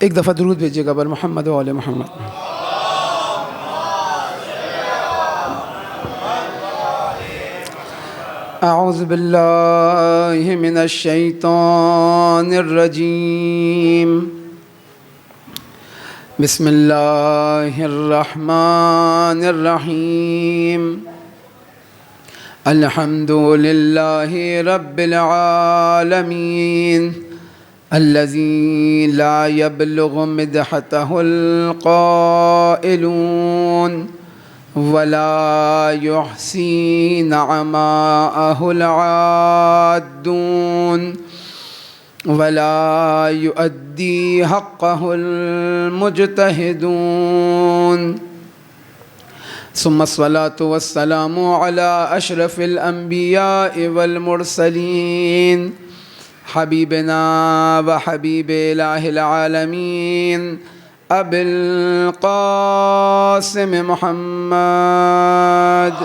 ایک دفعہ درود بھیجیے گا بر محمد و آل محمد۔ اعوذ باللہ من الشیطان الرجیم، بسم اللہ الرحمن الرحیم، الحمد للہ رب العالمین، الذي لا يبلغ مدحته القائلون ولا يحصي نعماءه العادون ولا يؤدي حقه المجتهدون، ثم الصلاة والسلام على أشرف الأنبياء والمرسلين، حبیبنا و حبیب الہ العالمین ابی القاسم محمد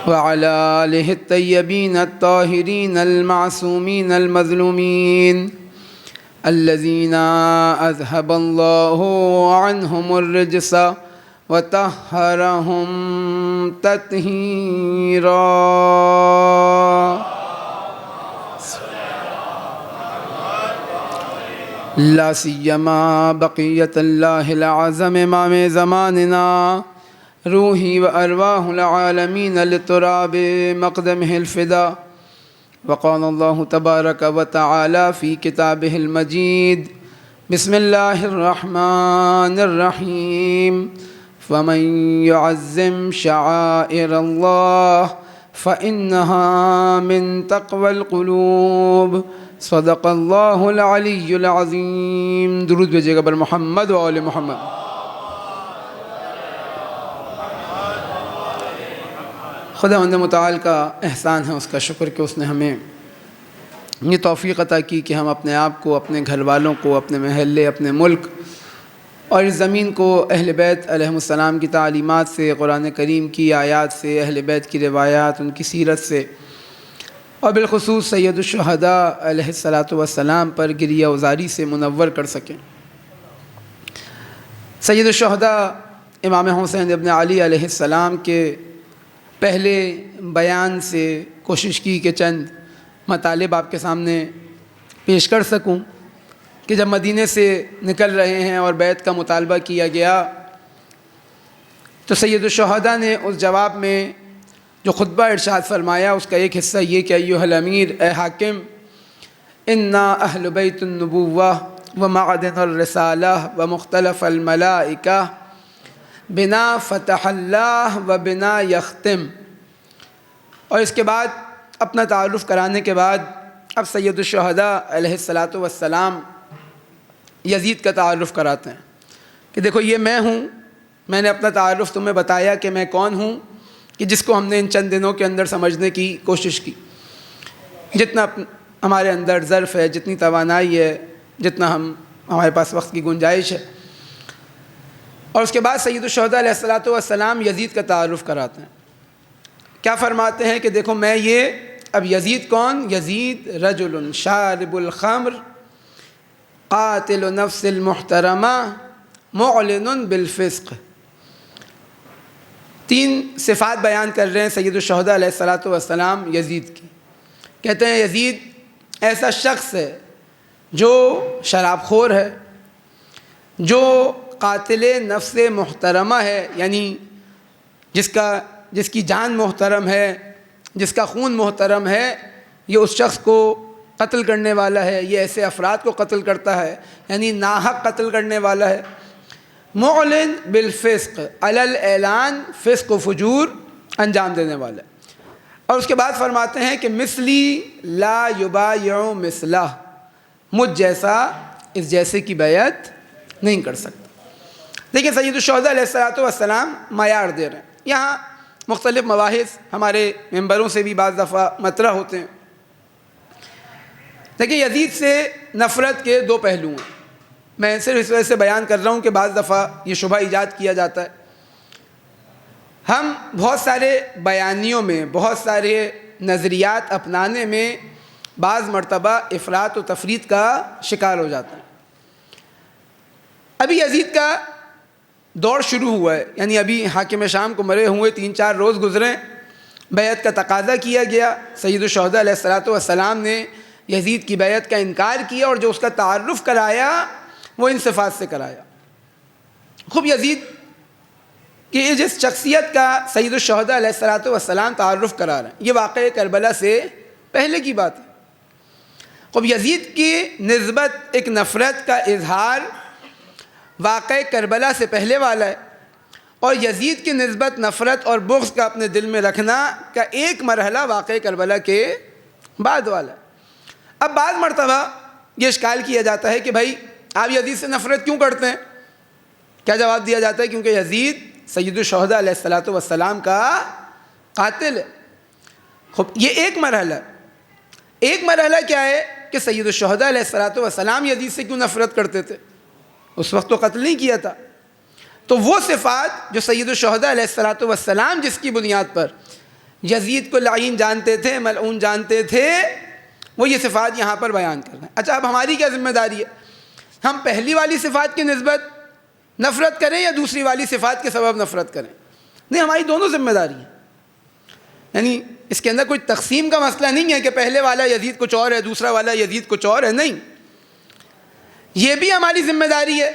وعلى آلہ الطیبین الطاہرین المعصومین المظلومین الذین اذهب اللہ عنہم الرجس وطہرہم تطہیرا۔ لا سیما بقیت اللہ العظم امام زماننا، روحی و ارواح العالمین لتراب مقدمہ الفدا، وقال اللہ تبارک و تعالی فی کتابہ المجید، بسم اللہ الرحمن الرحیم، فمن يعظم شعائر الله فإنها من تقوى القلوب، صدق اللہ العلی العظیم۔ درود بھیجیے گا بر محمد و آل محمد۔ خداوند متعال کا احسان ہے، اس کا شکر کہ اس نے ہمیں یہ توفیق عطا کی کہ ہم اپنے آپ کو، اپنے گھر والوں کو، اپنے محلے، اپنے ملک اور اس زمین کو اہل بیت علیہم السلام کی تعلیمات سے، قرآن کریم کی آیات سے، اہل بیت کی روایات، ان کی سیرت سے، اور بالخصوص سید الشہداء علیہ السلام پر گریہ وزاری سے منور کر سکیں۔ سید الشہداء امام حسین ابن علی علیہ السلام کے پہلے بیان سے کوشش کی کہ چند مطالب آپ کے سامنے پیش کر سکوں کہ جب مدینے سے نکل رہے ہیں اور بیعت کا مطالبہ کیا گیا تو سید الشہداء نے اس جواب میں جو خطبہ ارشاد فرمایا اس کا ایک حصہ یہ کہ ایھا الامیر، اے حاکم، انا اہل بیت النبوہ و معدن الرسالہ و مختلف الملائکہ بنا فتح اللہ و بنا یختم۔ اور اس کے بعد اپنا تعارف کرانے کے بعد اب سید الشہداء علیہ السلام یزید کا تعارف کراتے ہیں کہ دیکھو یہ میں ہوں، میں نے اپنا تعارف تمہیں بتایا کہ میں کون ہوں، کہ جس کو ہم نے ان چند دنوں کے اندر سمجھنے کی کوشش کی، جتنا ہمارے اندر ظرف ہے، جتنی توانائی ہے، جتنا ہمارے پاس وقت کی گنجائش ہے۔ اور اس کے بعد سید الشہداء علیہ السلام یزید کا تعارف کراتے ہیں۔ کیا فرماتے ہیں کہ دیکھو میں یہ، اب یزید کون؟ یزید رجل شارب الخمر قاتل نفس المحترمہ معلن بالفسق۔ تین صفات بیان کر رہے ہیں سید الشہداء علیہ السلام یزید کی۔ کہتے ہیں یزید ایسا شخص ہے جو شراب خور ہے، جو قاتل نفس محترمہ ہے، یعنی جس کی جان محترم ہے، جس کا خون محترم ہے، یہ اس شخص کو قتل کرنے والا ہے، یہ ایسے افراد کو قتل کرتا ہے، یعنی ناحق قتل کرنے والا ہے۔ معلن بالفسق، علی الاعلان فسق و فجور انجام دینے والا ہے۔ اور اس کے بعد فرماتے ہیں کہ مثلی لا یبایع مثلہ، مجھ جیسا اس جیسے کی بیعت نہیں کر سکتا۔ لیکن سید الشہداء علیہ السلام معیار دے رہے ہیں۔ یہاں مختلف مباحث ہمارے ممبروں سے بھی بعض دفعہ مطرح ہوتے ہیں۔ دیکھیں یزید سے نفرت کے دو پہلو ہیں۔ میں صرف اس وجہ سے بیان کر رہا ہوں کہ بعض دفعہ یہ شبہ ایجاد کیا جاتا ہے۔ ہم بہت سارے بیانیوں میں، بہت سارے نظریات اپنانے میں بعض مرتبہ افراط و تفریط کا شکار ہو جاتا ہے۔ ابھی یزید کا دور شروع ہوا ہے، یعنی ابھی حاکم شام کو مرے ہوئے 3-4 روز گزرے، بیعت کا تقاضا کیا گیا، سید الشہداء علیہ الصلوۃ والسلام نے یزید کی بیعت کا انکار کیا اور جو اس کا تعارف کرایا وہ ان صفات سے کرایا۔ خوب یزید کہ جس شخصیت کا سید الشہداء علیہ الصلوۃ والسلام تعارف کرا رہے ہیں، یہ واقعہ کربلا سے پہلے کی بات ہے۔ خوب یزید کی نسبت ایک نفرت کا اظہار واقعہ کربلا سے پہلے والا ہے، اور یزید کی نسبت نفرت اور بغض کا اپنے دل میں رکھنا کا ایک مرحلہ واقعہ کربلا کے بعد والا ہے۔ اب بعض مرتبہ یہ اشکال کیا جاتا ہے کہ بھائی آپ یزید سے نفرت کیوں کرتے ہیں؟ کیا جواب دیا جاتا ہے؟ کیونکہ یزید سید الشہداء علیہ الصلوۃ والسلام کا قاتل ہے۔ خب یہ ایک مرحلہ ہے۔ ایک مرحلہ کیا ہے کہ سید الشہداء علیہ الصلوۃ والسلام یزید سے کیوں نفرت کرتے تھے؟ اس وقت تو قتل نہیں کیا تھا۔ تو وہ صفات جو سید الشہداء علیہ الصلوۃ والسلام جس کی بنیاد پر یزید کو لعین جانتے تھے، ملعون جانتے تھے، وہ یہ صفات یہاں پر بیان کر رہے ہیں۔ اچھا اب ہماری کیا ذمہ داری ہے؟ ہم پہلی والی صفات کی نسبت نفرت کریں یا دوسری والی صفات کے سبب نفرت کریں؟ نہیں، ہماری دونوں ذمہ داری ہیں۔ یعنی اس کے اندر کوئی تقسیم کا مسئلہ نہیں ہے کہ پہلے والا یزید کچھ اور ہے، دوسرا والا یزید کچھ اور ہے، نہیں۔ یہ بھی ہماری ذمہ داری ہے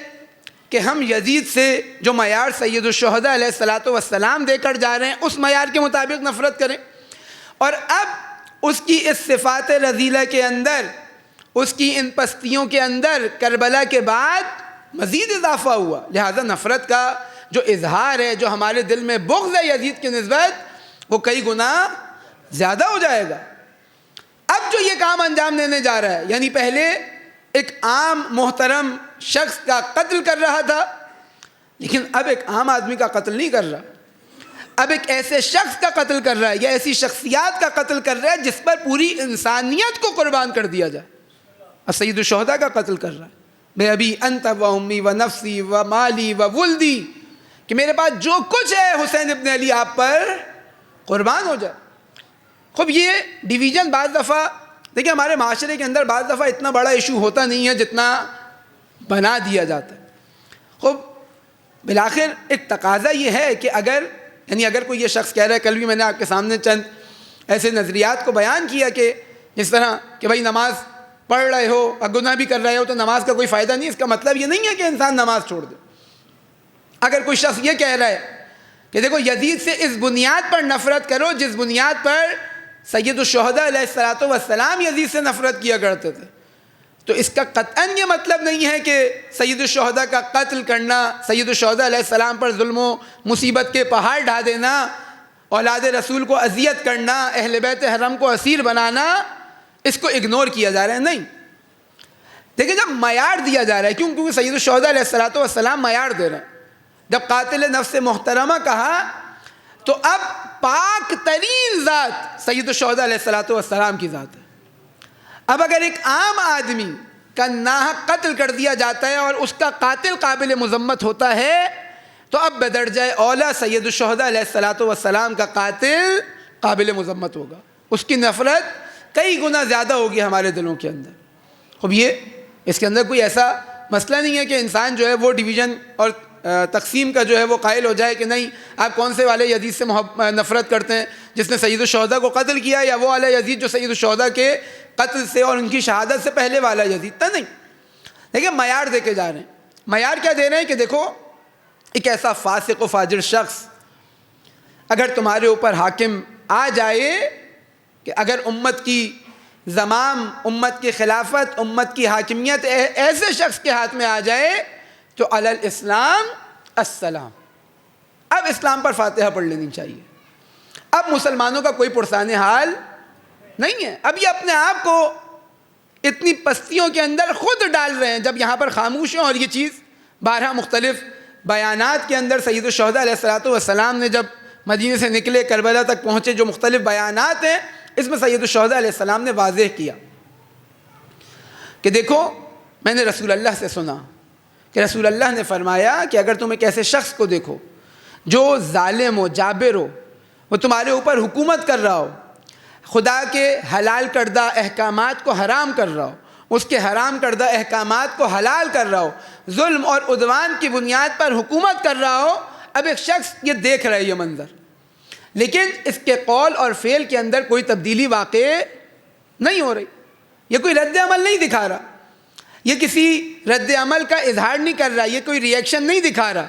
کہ ہم یزید سے جو معیار سید الشہداء علیہ الصلوۃ والسلام دے کر جا رہے ہیں اس معیار کے مطابق نفرت کریں۔ اور اب اس کی اس صفات رذیلہ کے اندر، اس کی ان پستیوں کے اندر کربلا کے بعد مزید اضافہ ہوا، لہذا نفرت کا جو اظہار ہے، جو ہمارے دل میں بغض ہے یزید کی نسبت، وہ کئی گنا زیادہ ہو جائے گا۔ اب جو یہ کام انجام دینے جا رہا ہے، یعنی پہلے ایک عام محترم شخص کا قتل کر رہا تھا، لیکن اب ایک عام آدمی کا قتل نہیں کر رہا، اب ایک ایسے شخص کا قتل کر رہا ہے یا ایسی شخصیات کا قتل کر رہا ہے جس پر پوری انسانیت کو قربان کر دیا جائے۔ اب سید الشہداء کا قتل کر رہا ہے، میں ابھی انت و امی و نفسی و مالی و ولدی، کہ میرے پاس جو کچھ ہے حسین ابن علی آپ پر قربان ہو جائے۔ خوب یہ ڈویژن بعض دفعہ دیکھیں ہمارے معاشرے کے اندر بعض دفعہ اتنا بڑا ایشو ہوتا نہیں ہے جتنا بنا دیا جاتا ہے۔ خوب بالآخر ایک تقاضا یہ ہے کہ اگر کوئی یہ شخص کہہ رہا ہے، کل بھی میں نے آپ کے سامنے چند ایسے نظریات کو بیان کیا کہ جس طرح کہ بھائی نماز پڑھ رہے ہو اور گناہ بھی کر رہے ہو تو نماز کا کوئی فائدہ نہیں، اس کا مطلب یہ نہیں ہے کہ انسان نماز چھوڑ دے۔ اگر کوئی شخص یہ کہہ رہا ہے کہ دیکھو یزید سے اس بنیاد پر نفرت کرو جس بنیاد پر سید الشہداء علیہ الصلوۃ والسلام یزید سے نفرت کیا کرتے تھے، تو اس کا قطعاً یہ مطلب نہیں ہے کہ سید الشہداء کا قتل کرنا، سید الشہداء علیہ السلام پر ظلم و مصیبت کے پہاڑ ڈھا دینا، اولاد رسول کو اذیت کرنا، اہل بیت حرم کو اسیر بنانا، اس کو اگنور کیا جا رہا ہے۔ نہیں، دیکھیں جب معیار دیا جا رہا ہے، کیونکہ سید الشہداء علیہ الصلوۃ والسلام معیار دے رہے ہیں۔ جب قاتل نفس محترمہ کہا تو اب پاک ترین ذات سید الشہداء علیہ الصلوۃ والسلام کی ذات ہے۔ اب اگر ایک عام آدمی کا ناحق قتل کر دیا جاتا ہے اور اس کا قاتل قابل مذمت ہوتا ہے، تو اب بدرجہ اولا سید الشہداء علیہ الصلوۃ والسلام کا قاتل قابل مذمت ہوگا، اس کی نفرت کئی گنا زیادہ ہوگی ہمارے دلوں کے اندر۔ اب یہ اس کے اندر کوئی ایسا مسئلہ نہیں ہے کہ انسان جو ہے وہ ڈویژن اور تقسیم کا جو ہے وہ قائل ہو جائے کہ نہیں آپ کون سے والے یزید سے نفرت کرتے ہیں جس نے سید الشہداء کو قتل کیا، یا وہ والا یزید جو سید الشہداء کے قتل سے اور ان کی شہادت سے پہلے والا یزید تھا۔ نہیں، دیکھیں معیار دے کے جا رہے ہیں۔ معیار کیا دے رہے ہیں کہ دیکھو ایک ایسا فاسق و فاجر شخص اگر تمہارے اوپر حاکم آ جائے کہ اگر امت کی زمام، امت کی خلافت، امت کی حاکمیت ایسے شخص کے ہاتھ میں آ جائے تو علی الاسلام السلام، اب اسلام پر فاتحہ پڑھ لینی چاہیے۔ اب مسلمانوں کا کوئی پرسان حال نہیں ہے، اب یہ اپنے آپ کو اتنی پستیوں کے اندر خود ڈال رہے ہیں۔ جب یہاں پر خاموش ہیں اور یہ چیز بارہا مختلف بیانات کے اندر سید الشہداء علیہ الصلوۃ والسلام نے جب مدینے سے نکلے کربلا تک پہنچے، جو مختلف بیانات ہیں اس میں سید الشہداء علیہ السلام نے واضح کیا کہ دیکھو میں نے رسول اللہ سے سنا کہ رسول اللہ نے فرمایا کہ اگر تم ایک ایسے شخص کو دیکھو جو ظالم ہو، جابر ہو، وہ تمہارے اوپر حکومت کر رہا ہو، خدا کے حلال کردہ احکامات کو حرام کر رہا ہو، اس کے حرام کردہ احکامات کو حلال کر رہا ہو، ظلم اور عدوان کی بنیاد پر حکومت کر رہا ہو. اب ایک شخص یہ دیکھ رہا ہے یہ منظر، لیکن اس کے قول اور فعل کے اندر کوئی تبدیلی واقع نہیں ہو رہی، یہ کوئی رد عمل نہیں دکھا رہا، یہ کسی رد عمل کا اظہار نہیں کر رہا، یہ کوئی ریئیکشن نہیں دکھا رہا.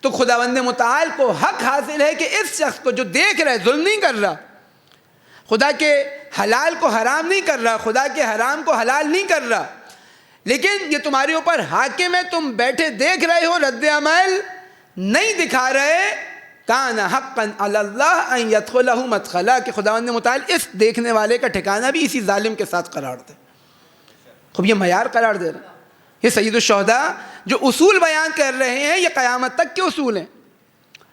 تو خداوند متعال کو حق حاصل ہے کہ اس شخص کو جو دیکھ رہا ہے ظلم نہیں کر رہا، خدا کے حلال کو حرام نہیں کر رہا، خدا کے حرام کو حلال نہیں کر رہا، لیکن یہ تمہارے اوپر حاکم ہے، تم بیٹھے دیکھ رہے ہو، رد عمل نہیں دکھا رہے. کان حقا علی اللہ ان یدخلہ مدخلا، کہ خداوند متعال اس دیکھنے والے کا ٹھکانہ بھی اسی ظالم کے ساتھ قرار دے. خوب یہ معیار قرار دے رہے ہیں. یہ سید الشہداء جو اصول بیان کر رہے ہیں یہ قیامت تک کے اصول ہیں.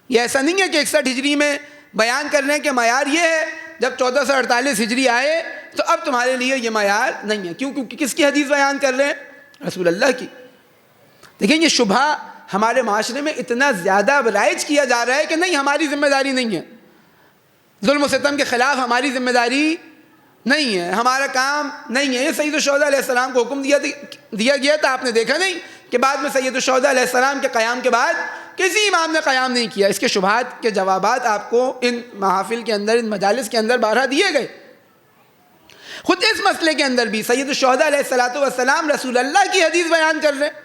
یہ ایسا نہیں ہے کہ 61 ہجری میں بیان کر رہے ہیں کہ معیار یہ ہے، جب 1448 ہجری آئے تو اب تمہارے لیے یہ معیار نہیں ہے. کیوں؟ کیونکہ کس کی حدیث بیان کر رہے ہیں؟ رسول اللہ کی. دیکھیں یہ شبہ ہمارے معاشرے میں اتنا زیادہ رائج کیا جا رہا ہے کہ نہیں ہماری ذمہ داری نہیں ہے، ظلم و ستم کے خلاف ہماری ذمہ داری نہیں ہے، ہمارا کام نہیں ہے. یہ سید الشہداء علیہ السلام کو حکم دیا گیا تھا. آپ نے دیکھا نہیں کہ بعد میں سید الشہداء علیہ السلام کے قیام کے بعد کسی امام نے قیام نہیں کیا. اس کے شبہات کے جوابات آپ کو ان محافل کے اندر، ان مجالس کے اندر بارہا دیے گئے. خود اس مسئلے کے اندر بھی سید الشہداء علیہ السلام رسول اللہ کی حدیث بیان کر رہے ہیں.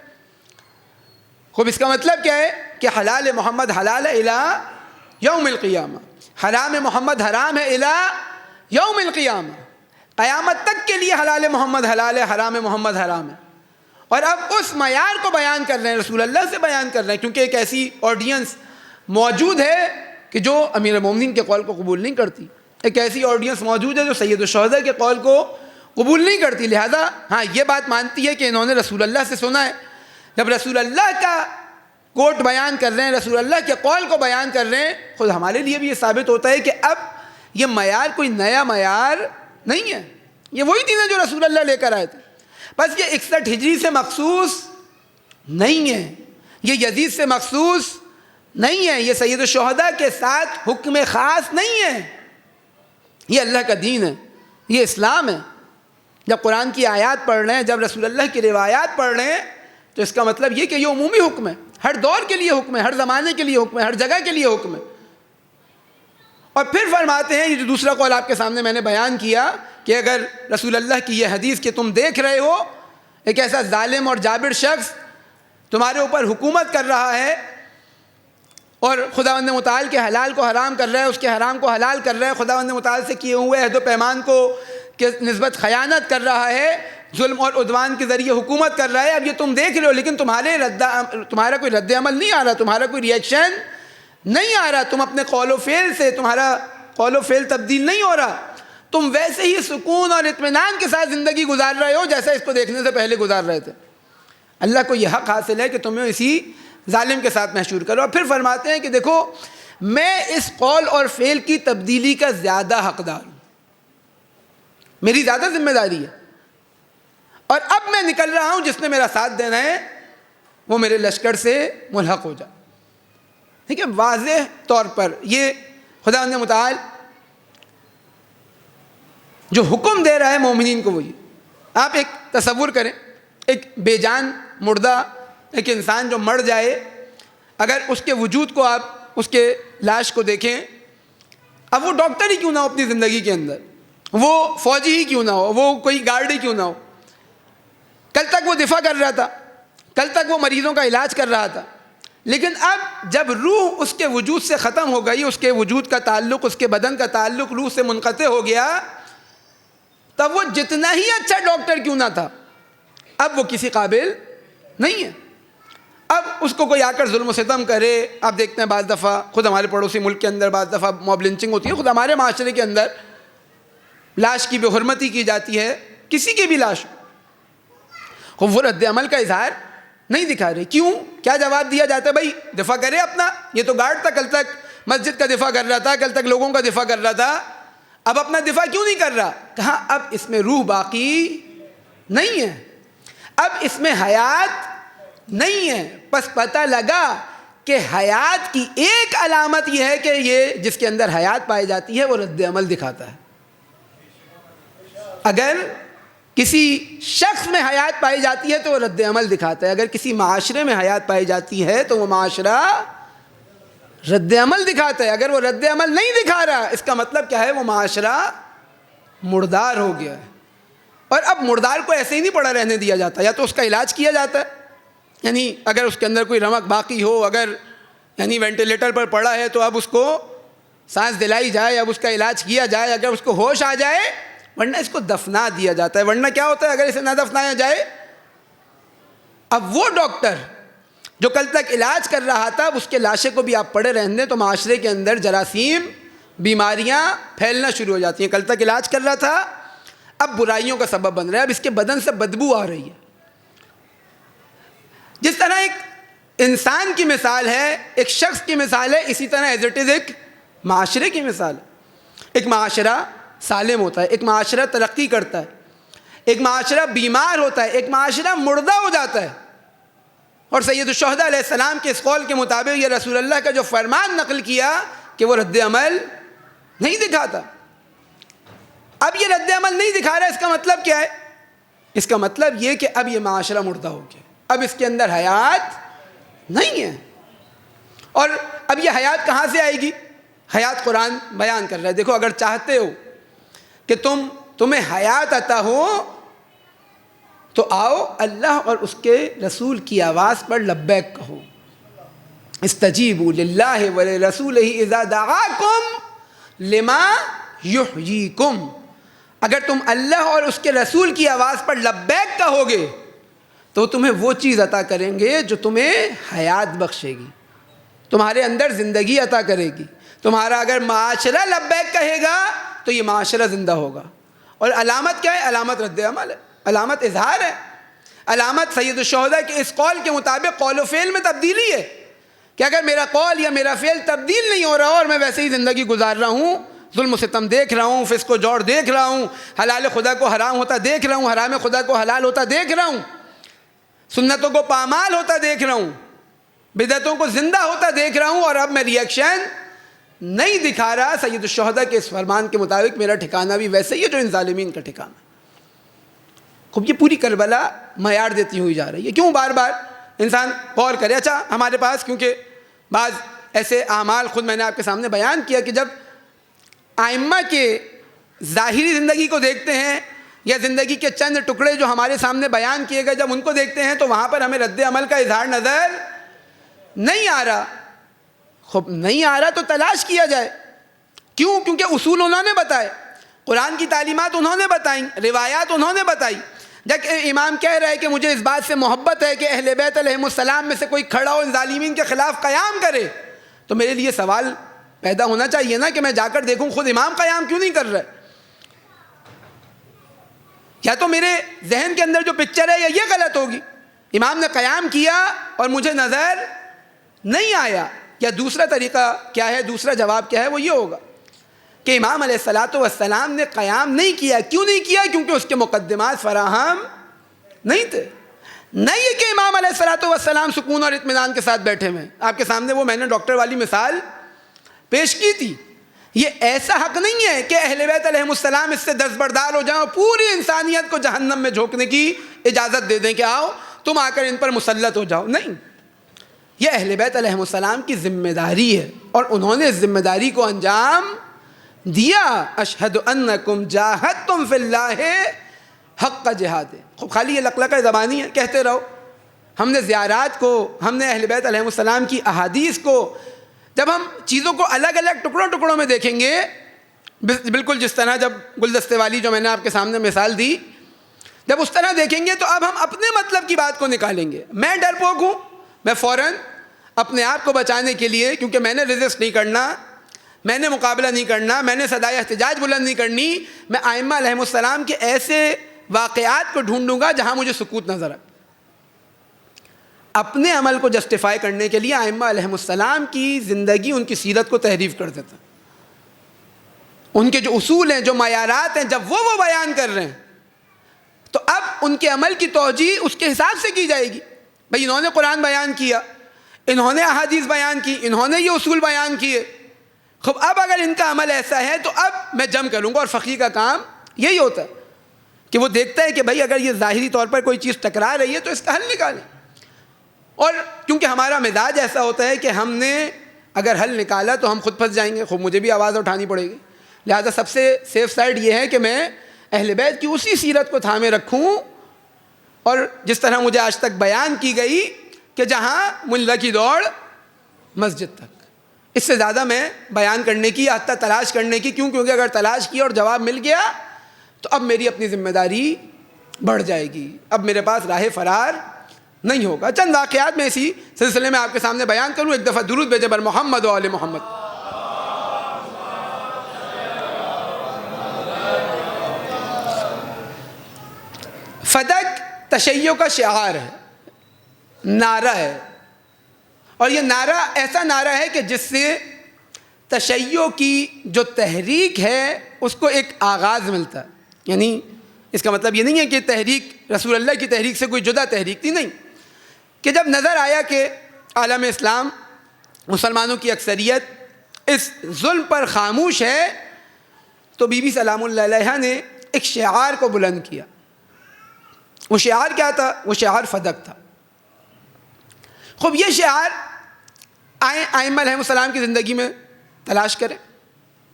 خوب اس کا مطلب کیا ہے کہ حلال محمد حلال ہے الی یوم القیامہ، حرام محمد حرام ہے الی یوم القیامہ، قیامت تک کے لیے حلال محمد حلال ہے، حرام محمد حرام ہے. اور اب اس معیار کو بیان کر رہے ہیں، رسول اللہ سے بیان کر رہے ہیں، کیونکہ ایک ایسی آڈینس موجود ہے کہ جو امیر المومنین کے قول کو قبول نہیں کرتی، ایک ایسی آڈینس موجود ہے جو سید الشہداء کے قول کو قبول نہیں کرتی. لہذا ہاں یہ بات مانتی ہے کہ انہوں نے رسول اللہ سے سنا ہے. جب رسول اللہ کا کوٹ بیان کر رہے ہیں، رسول اللہ کے قول کو بیان کر رہے ہیں، خود ہمارے لیے بھی یہ ثابت ہوتا ہے کہ اب یہ معیار کوئی نیا معیار نہیں ہے، یہ وہی چیزیں جو رسول اللہ لے کر آئے تھے. بس یہ 61 ہجری سے مخصوص نہیں ہے، یہ یزید سے مخصوص نہیں ہے، یہ سید الشہداء کے ساتھ حکم خاص نہیں ہے، یہ اللہ کا دین ہے، یہ اسلام ہے. جب قرآن کی آیات پڑھ رہے ہیں، جب رسول اللہ کی روایات پڑھ رہے ہیں، تو اس کا مطلب یہ کہ یہ عمومی حکم ہے، ہر دور کے لیے حکم ہے، ہر زمانے کے لیے حکم ہے، ہر جگہ کے لیے حکم ہے. اور پھر فرماتے ہیں، یہ جو دوسرا قول آپ کے سامنے میں نے بیان کیا کہ اگر رسول اللہ کی یہ حدیث کہ تم دیکھ رہے ہو ایک ایسا ظالم اور جابر شخص تمہارے اوپر حکومت کر رہا ہے اور خداوند متعال کے حلال کو حرام کر رہا ہے، اس کے حرام کو حلال کر رہا ہے، خداوند متعال سے کیے ہوئے عہد و پیمان کو کے نسبت خیانت کر رہا ہے، ظلم اور عدوان کے ذریعے حکومت کر رہا ہے. اب یہ تم دیکھ رہے ہو لیکن تمہارا کوئی رد عمل نہیں آ رہا، تمہارا کوئی ریئیکشن نہیں آ رہا، تم اپنے قول و فعل سے، تمہارا قول و فعل تبدیل نہیں ہو رہا، تم ویسے ہی سکون اور اطمینان کے ساتھ زندگی گزار رہے ہو جیسا اس کو دیکھنے سے پہلے گزار رہے تھے. اللہ کو یہ حق حاصل ہے کہ تمہیں اسی ظالم کے ساتھ محشور کرو. اور پھر فرماتے ہیں کہ دیکھو میں اس قول اور فعل کی تبدیلی کا زیادہ حقدار ہوں، میری زیادہ ذمہ داری ہے، اور اب میں نکل رہا ہوں، جس نے میرا ساتھ دینا ہے وہ میرے لشکر سے ملحق ہو جائے. ٹھیک ہے، واضح طور پر یہ خداوند متعال جو حکم دے رہا ہے مومنین کو وہی. آپ ایک تصور کریں، ایک بے جان مردہ ایک انسان جو مر جائے، اگر اس کے وجود کو آپ اس کے لاش کو دیکھیں، اب وہ ڈاکٹر ہی کیوں نہ ہو اپنی زندگی کے اندر، وہ فوجی ہی کیوں نہ ہو، وہ کوئی گارڈ ہی کیوں نہ ہو، کل تک وہ دفاع کر رہا تھا، کل تک وہ مریضوں کا علاج کر رہا تھا، لیکن اب جب روح اس کے وجود سے ختم ہو گئی، اس کے وجود کا تعلق، اس کے بدن کا تعلق روح سے منقطع ہو گیا، تب وہ جتنا ہی اچھا ڈاکٹر کیوں نہ تھا اب وہ کسی قابل نہیں ہے. اب اس کو کوئی آ کر ظلم و ستم کرے، آپ دیکھتے ہیں بعض دفعہ خود ہمارے پڑوسی ملک کے اندر بعض دفعہ موب لنچنگ ہوتی ہے، خود ہمارے معاشرے کے اندر لاش کی بے حرمتی کی جاتی ہے، کسی کی بھی لاش، وہ رد عمل کا اظہار نہیں دکھا رہے. کیوں؟ کیا جواب دیا جاتا ہے؟ بھائی دفاع کرے اپنا، یہ تو گارڈ تھا، کل تک مسجد کا دفاع کر رہا تھا، کل تک لوگوں کا دفاع کر رہا تھا، اب اپنا دفاع کیوں نہیں کر رہا؟ کہا اب اس میں روح باقی نہیں ہے، اب اس میں حیات نہیں ہے. پس پتہ لگا کہ حیات کی ایک علامت یہ ہے کہ یہ جس کے اندر حیات پائی جاتی ہے وہ رد عمل دکھاتا ہے. اگر کسی شخص میں حیات پائی جاتی ہے تو وہ رد عمل دکھاتا ہے، اگر کسی معاشرے میں حیات پائی جاتی ہے تو وہ معاشرہ رد عمل دکھاتا ہے۔ اگر وہ رد عمل نہیں دکھا رہا، اس کا مطلب کیا ہے؟ وہ معاشرہ مردار ہو گیا ہے۔ اور اب مردار کو ایسے ہی نہیں پڑا رہنے دیا جاتا، یا تو اس کا علاج کیا جاتا ہے، یعنی اگر اس کے اندر کوئی رمق باقی ہو، اگر یعنی وینٹیلیٹر پر پڑا ہے تو اب اس کو سانس دلائی جائے، اب اس کا علاج کیا جائے، اگر اس کو ہوش آ جائے، ورنہ اس کو دفنا دیا جاتا ہے۔ ورنہ کیا ہوتا ہے اگر اسے نہ دفنایا جائے؟ اب وہ ڈاکٹر جو کل تک علاج کر رہا تھا، اس کے لاشے کو بھی آپ پڑے رہنے دیں تو معاشرے کے اندر جراثیم، بیماریاں پھیلنا شروع ہو جاتی ہیں۔ کل تک علاج کر رہا تھا، اب برائیوں کا سبب بن رہا ہے، اب اس کے بدن سے بدبو آ رہی ہے۔ جس طرح ایک انسان کی مثال ہے، ایک شخص کی مثال ہے، اسی طرح ایز اٹ از ایک معاشرے کی مثال ہے۔ ایک معاشرہ سالم ہوتا ہے، ایک معاشرہ ترقی کرتا ہے، ایک معاشرہ بیمار ہوتا ہے، ایک معاشرہ مردہ ہو جاتا ہے۔ اور سید الشہداء علیہ السلام کے اس قول کے مطابق یہ رسول اللہ کا جو فرمان نقل کیا کہ وہ رد عمل نہیں دکھاتا۔ اب یہ رد عمل نہیں دکھا رہا، اس کا مطلب کیا ہے؟ اس کا مطلب یہ کہ اب یہ معاشرہ مردہ ہو گیا، اب اس کے اندر حیات نہیں ہے۔ اور اب یہ حیات کہاں سے آئے گی؟ حیات قرآن بیان کر رہا ہے۔ دیکھو، اگر چاہتے ہو کہ تمہیں حیات عطا ہو تو آؤ اللہ اور اس کے رسول کی آواز پر لبیک کہو۔ استجیبوا للہ ولرسولہ اذا دعاکم لما یحییکم۔ اگر تم اللہ اور اس کے رسول کی آواز پر لبیک کہو گے تو تمہیں وہ چیز عطا کریں گے جو تمہیں حیات بخشے گی، تمہارے اندر زندگی عطا کرے گی۔ تمہارا اگر معاشرہ لبیک کہے گا تو یہ معاشرہ زندہ ہوگا۔ اور علامت کیا ہے؟ علامت رد عمل ہے، علامت اظہار ہے، علامت سید الشہداء کے اس قول کے مطابق قول و فعل میں تبدیلی ہے کہ اگر میرا قول یا میرا فعل تبدیل نہیں ہو رہا اور میں ویسے ہی زندگی گزار رہا ہوں، ظلم و ستم دیکھ رہا ہوں، فسق و جور دیکھ رہا ہوں، حلال خدا کو حرام ہوتا دیکھ رہا ہوں، حرام خدا کو حلال ہوتا دیکھ رہا ہوں، سنتوں کو پامال ہوتا دیکھ رہا ہوں، بدعتوں کو زندہ ہوتا دیکھ رہا ہوں، اور اب میں ریئیکشن نہیں دکھا رہا، سید الشہداء کے اس فرمان کے مطابق میرا ٹھکانہ بھی ویسے ہی ہے جو ان ظالمین کا ٹھکانہ۔ خوب یہ پوری کربلا معیار دیتی ہوئی جا رہی ہے۔ کیوں بار بار انسان غور کرے؟ اچھا، ہمارے پاس کیونکہ بعض ایسے اعمال خود میں نے آپ کے سامنے بیان کیا کہ جب ائمہ کے ظاہری زندگی کو دیکھتے ہیں یا زندگی کے چند ٹکڑے جو ہمارے سامنے بیان کیے گئے جب ان کو دیکھتے ہیں تو وہاں پر ہمیں رد عمل کا اظہار نظر نہیں آ رہا۔ خوب نہیں آ رہا تو تلاش کیا جائے۔ کیوں؟ کیونکہ اصول انہوں نے بتائے، قرآن کی تعلیمات انہوں نے بتائیں، روایات انہوں نے بتائی۔ جب امام کہہ رہے کہ مجھے اس بات سے محبت ہے کہ اہل بیت علیہم السلام میں سے کوئی کھڑا ہو ان ظالمین کے خلاف قیام کرے، تو میرے لیے سوال پیدا ہونا چاہیے نا کہ میں جا کر دیکھوں خود امام قیام کیوں نہیں کر رہے۔ یا تو میرے ذہن کے اندر جو پکچر ہے یہ غلط ہوگی، امام نے قیام کیا اور مجھے نظر نہیں آیا، یا دوسرا طریقہ کیا ہے، دوسرا جواب کیا ہے، وہ یہ ہوگا کہ امام علیہ السلام نے قیام نہیں کیا۔ کیوں نہیں کیا؟ کیونکہ اس کے مقدمات فراہم نہیں تھے۔ نہیں ہے کہ امام علیہ السلام سکون اور اطمینان کے ساتھ بیٹھے ہوئے۔ آپ کے سامنے وہ میں نے ڈاکٹر والی مثال پیش کی تھی۔ یہ ایسا حق نہیں ہے کہ اہل بیت علیہم السلام اس سے دستبردار ہو جائیں اور پوری انسانیت کو جہنم میں جھونکنے کی اجازت دے دیں کہ آؤ تم آ کر ان پر مسلط ہو جاؤ۔ نہیں، یہ اہل بیت علیہم السلام کی ذمہ داری ہے اور انہوں نے اس ذمہ داری کو انجام دیا۔ اشہد انکم جاہدتم فی اللہ حق جہاد۔ خوب خالی یہ لقلقہ زبانی ہے، کہتے رہو۔ ہم نے زیارات کو، ہم نے اہل بیت علیہم السلام کی احادیث کو، جب ہم چیزوں کو الگ الگ ٹکڑوں میں دیکھیں گے، بالکل جس طرح جب گلدستے والی جو میں نے آپ کے سامنے مثال دی، جب اس طرح دیکھیں گے تو اب ہم اپنے مطلب کی بات کو نکالیں گے۔ میں ڈرپوک ہوں، میں فوراً اپنے آپ کو بچانے کے لیے، کیونکہ میں نے ریزسٹ نہیں کرنا، میں نے مقابلہ نہیں کرنا، میں نے صدائے احتجاج بلند نہیں کرنی، میں ائمہ علیہم السلام کے ایسے واقعات کو ڈھونڈوں گا جہاں مجھے سکوت نظر آئے۔ اپنے عمل کو جسٹیفائی کرنے کے لیے ائمہ علیہم السلام کی زندگی، ان کی سیرت کو تحریف کر دیتا ہے۔ ان کے جو اصول ہیں، جو معیارات ہیں، جب وہ بیان کر رہے ہیں تو اب ان کے عمل کی توجیہ اس کے حساب سے کی جائے گی۔ بھئی انہوں نے قرآن بیان کیا، انہوں نے احادیث بیان کی، انہوں نے یہ اصول بیان کیے، خب اب اگر ان کا عمل ایسا ہے تو اب میں جم کروں گا، اور فقیہ کا کام یہی ہوتا ہے۔ کہ وہ دیکھتا ہے کہ بھائی اگر یہ ظاہری طور پر کوئی چیز ٹکرا رہی ہے تو اس کا حل نکالیں. اور کیونکہ ہمارا مزاج ایسا ہوتا ہے کہ ہم نے اگر حل نکالا تو ہم خود پھنس جائیں گے, خوب مجھے بھی آواز اٹھانی پڑے گی. لہذا سب سے سیف سائڈ یہ ہے کہ میں اہل بیت کی اسی سیرت کو تھامے رکھوں, اور جس طرح مجھے آج تک بیان کی گئی کہ جہاں ملا کی دوڑ مسجد تک, اس سے زیادہ میں بیان کرنے کی, حتیٰ تلاش کرنے کی, کیونکہ اگر تلاش کی اور جواب مل گیا تو اب میری اپنی ذمہ داری بڑھ جائے گی, اب میرے پاس راہ فرار نہیں ہوگا. چند واقعات میں اسی سلسلے میں آپ کے سامنے بیان کروں. ایک دفعہ درود بھیجے بر محمد و آل محمد. فدق تشیع کا شعار ہے, نعرہ ہے, اور یہ نعرہ ایسا نعرہ ہے کہ جس سے تشیع کی جو تحریک ہے اس کو ایک آغاز ملتا ہے. یعنی اس کا مطلب یہ نہیں ہے کہ تحریک رسول اللہ کی تحریک سے کوئی جدا تحریک تھی, نہیں, کہ جب نظر آیا کہ عالم اسلام مسلمانوں کی اکثریت اس ظلم پر خاموش ہے تو بی بی سلام اللہ علیہا نے ایک شعار کو بلند کیا. وہ شعار کیا تھا؟ وہ شعار فدق تھا. خوب یہ شعار ائمہ علیہم السلام کی زندگی میں تلاش کریں.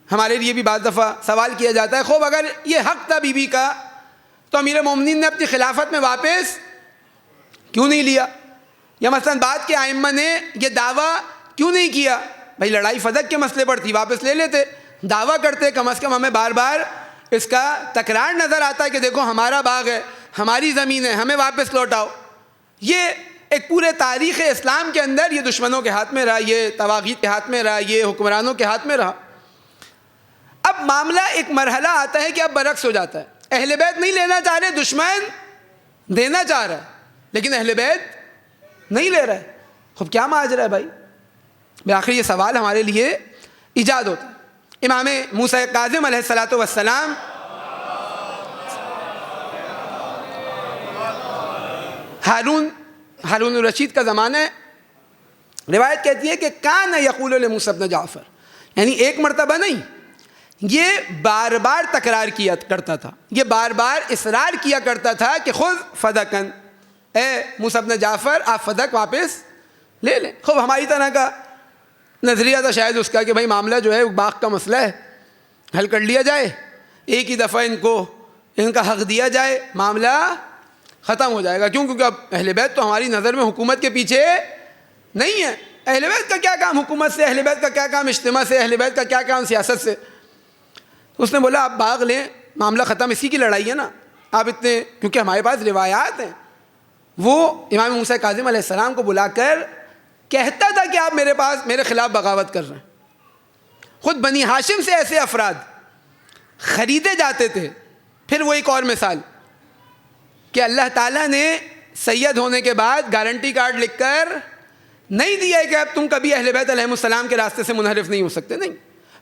ہمارے لیے بھی بعض دفعہ سوال کیا جاتا ہے, خوب اگر یہ حق تھا بی بی کا تو امیر مومنین نے اپنی خلافت میں واپس کیوں نہیں لیا؟ یا مثلا بعد کے ائمہ نے یہ دعویٰ کیوں نہیں کیا؟ بھائی لڑائی فدق کے مسئلے پر تھی, واپس لے لیتے, دعویٰ کرتے, کم از کم ہمیں بار بار اس کا تکرار نظر آتا ہے کہ دیکھو ہمارا باغ ہے, ہماری زمین ہے, ہمیں واپس لوٹاؤ. یہ ایک پورے تاریخ اسلام کے اندر یہ دشمنوں کے ہاتھ میں رہا, یہ طواغیت کے ہاتھ میں رہا, یہ حکمرانوں کے ہاتھ میں رہا. اب معاملہ ایک مرحلہ آتا ہے کہ اب برعکس ہو جاتا ہے. اہل بیت نہیں لینا چاہ رہے, دشمن دینا چاہ رہا ہے, لیکن اہل بیت نہیں لے رہا ہے. خب کیا ماجرا ہے بھائی؟ بآخر یہ سوال ہمارے لیے ایجاد ہوتا ہے. امام موسیٰ کاظم علیہ السلام ہارون الرشید کا زمانہ ہے. روایت کہتی ہے کہ کان یقول لموسیٰ بن جعفر, یعنی ایک مرتبہ نہیں, یہ بار بار تکرار کیا کرتا تھا, یہ بار بار اصرار کیا کرتا تھا کہ خذ فدقن, اے موسیٰ بن جعفر آپ فدق واپس لے لیں. خوب ہماری طرح کا نظریہ تھا شاید اس کا کہ بھائی معاملہ جو ہے باغ کا مسئلہ ہے, حل کر لیا جائے, ایک ہی دفعہ ان کا حق دیا جائے, معاملہ ختم ہو جائے گا. کیوں؟ کیونکہ اب اہل بیت تو ہماری نظر میں حکومت کے پیچھے نہیں ہے. اہل بیت کا کیا کام حکومت سے, اہل بیت کا کیا کام اجتماع سے, اہل بیت کا کیا کام سیاست سے. اس نے بولا آپ باغ لیں, معاملہ ختم, اسی کی لڑائی ہے نا. آپ اتنے, کیونکہ ہمارے پاس روایات ہیں. وہ امام موسیٰ کاظم علیہ السلام کو بلا کر کہتا تھا کہ آپ میرے خلاف بغاوت کر رہے ہیں. خود بنی ہاشم سے ایسے افراد خریدے جاتے تھے. پھر وہ ایک اور مثال کہ اللہ تعالیٰ نے سید ہونے کے بعد گارنٹی کارڈ لکھ کر نہیں دیا ہے کہ اب تم کبھی اہل بیت علیہم السلام کے راستے سے منحرف نہیں ہو سکتے. نہیں,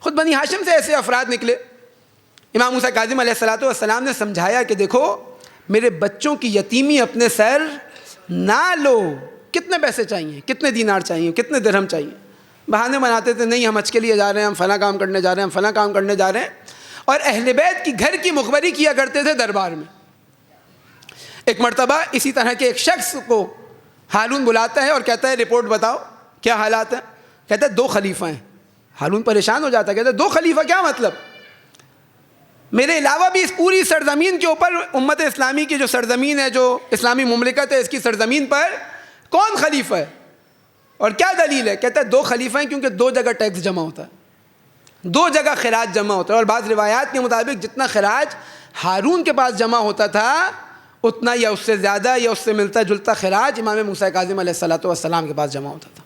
خود بنی ہاشم سے ایسے افراد نکلے. امام موسیٰ کاظم علیہ السلام نے سمجھایا کہ دیکھو میرے بچوں کی یتیمی اپنے سر نہ لو, کتنے پیسے چاہیے, کتنے دینار چاہیے, کتنے درہم چاہیے. بہانے بناتے تھے, نہیں ہم حج کے لیے جا رہے ہیں, ہم فلاں کام کرنے جا رہے ہیں, ہم فلاں کام کرنے جا رہے ہیں. اور اہل بیت کی گھر کی مخبری کیا کرتے تھے دربار میں. ایک مرتبہ اسی طرح کے ایک شخص کو ہارون بلاتا ہے اور کہتا ہے رپورٹ بتاؤ کیا حالات ہیں. کہتا ہے 2 خلیفہ ہیں. ہارون پریشان ہو جاتا ہے, کہتا ہے 2 خلیفہ کیا مطلب؟ میرے علاوہ بھی اس پوری سرزمین کے اوپر, امت اسلامی کی جو سرزمین ہے, جو اسلامی مملکت ہے, اس کی سرزمین پر کون خلیفہ ہے اور کیا دلیل ہے؟ کہتا ہے 2 خلیفہ ہیں کیونکہ 2 جگہ ٹیکس جمع ہوتا ہے, 2 جگہ خراج جمع ہوتا ہے. اور بعض روایات کے مطابق جتنا خراج ہارون کے پاس جمع ہوتا تھا اتنا یا اس سے زیادہ یا اس سے ملتا جلتا خراج امام موسیٰ کاظم علیہ السلام کے پاس جمع ہوتا تھا.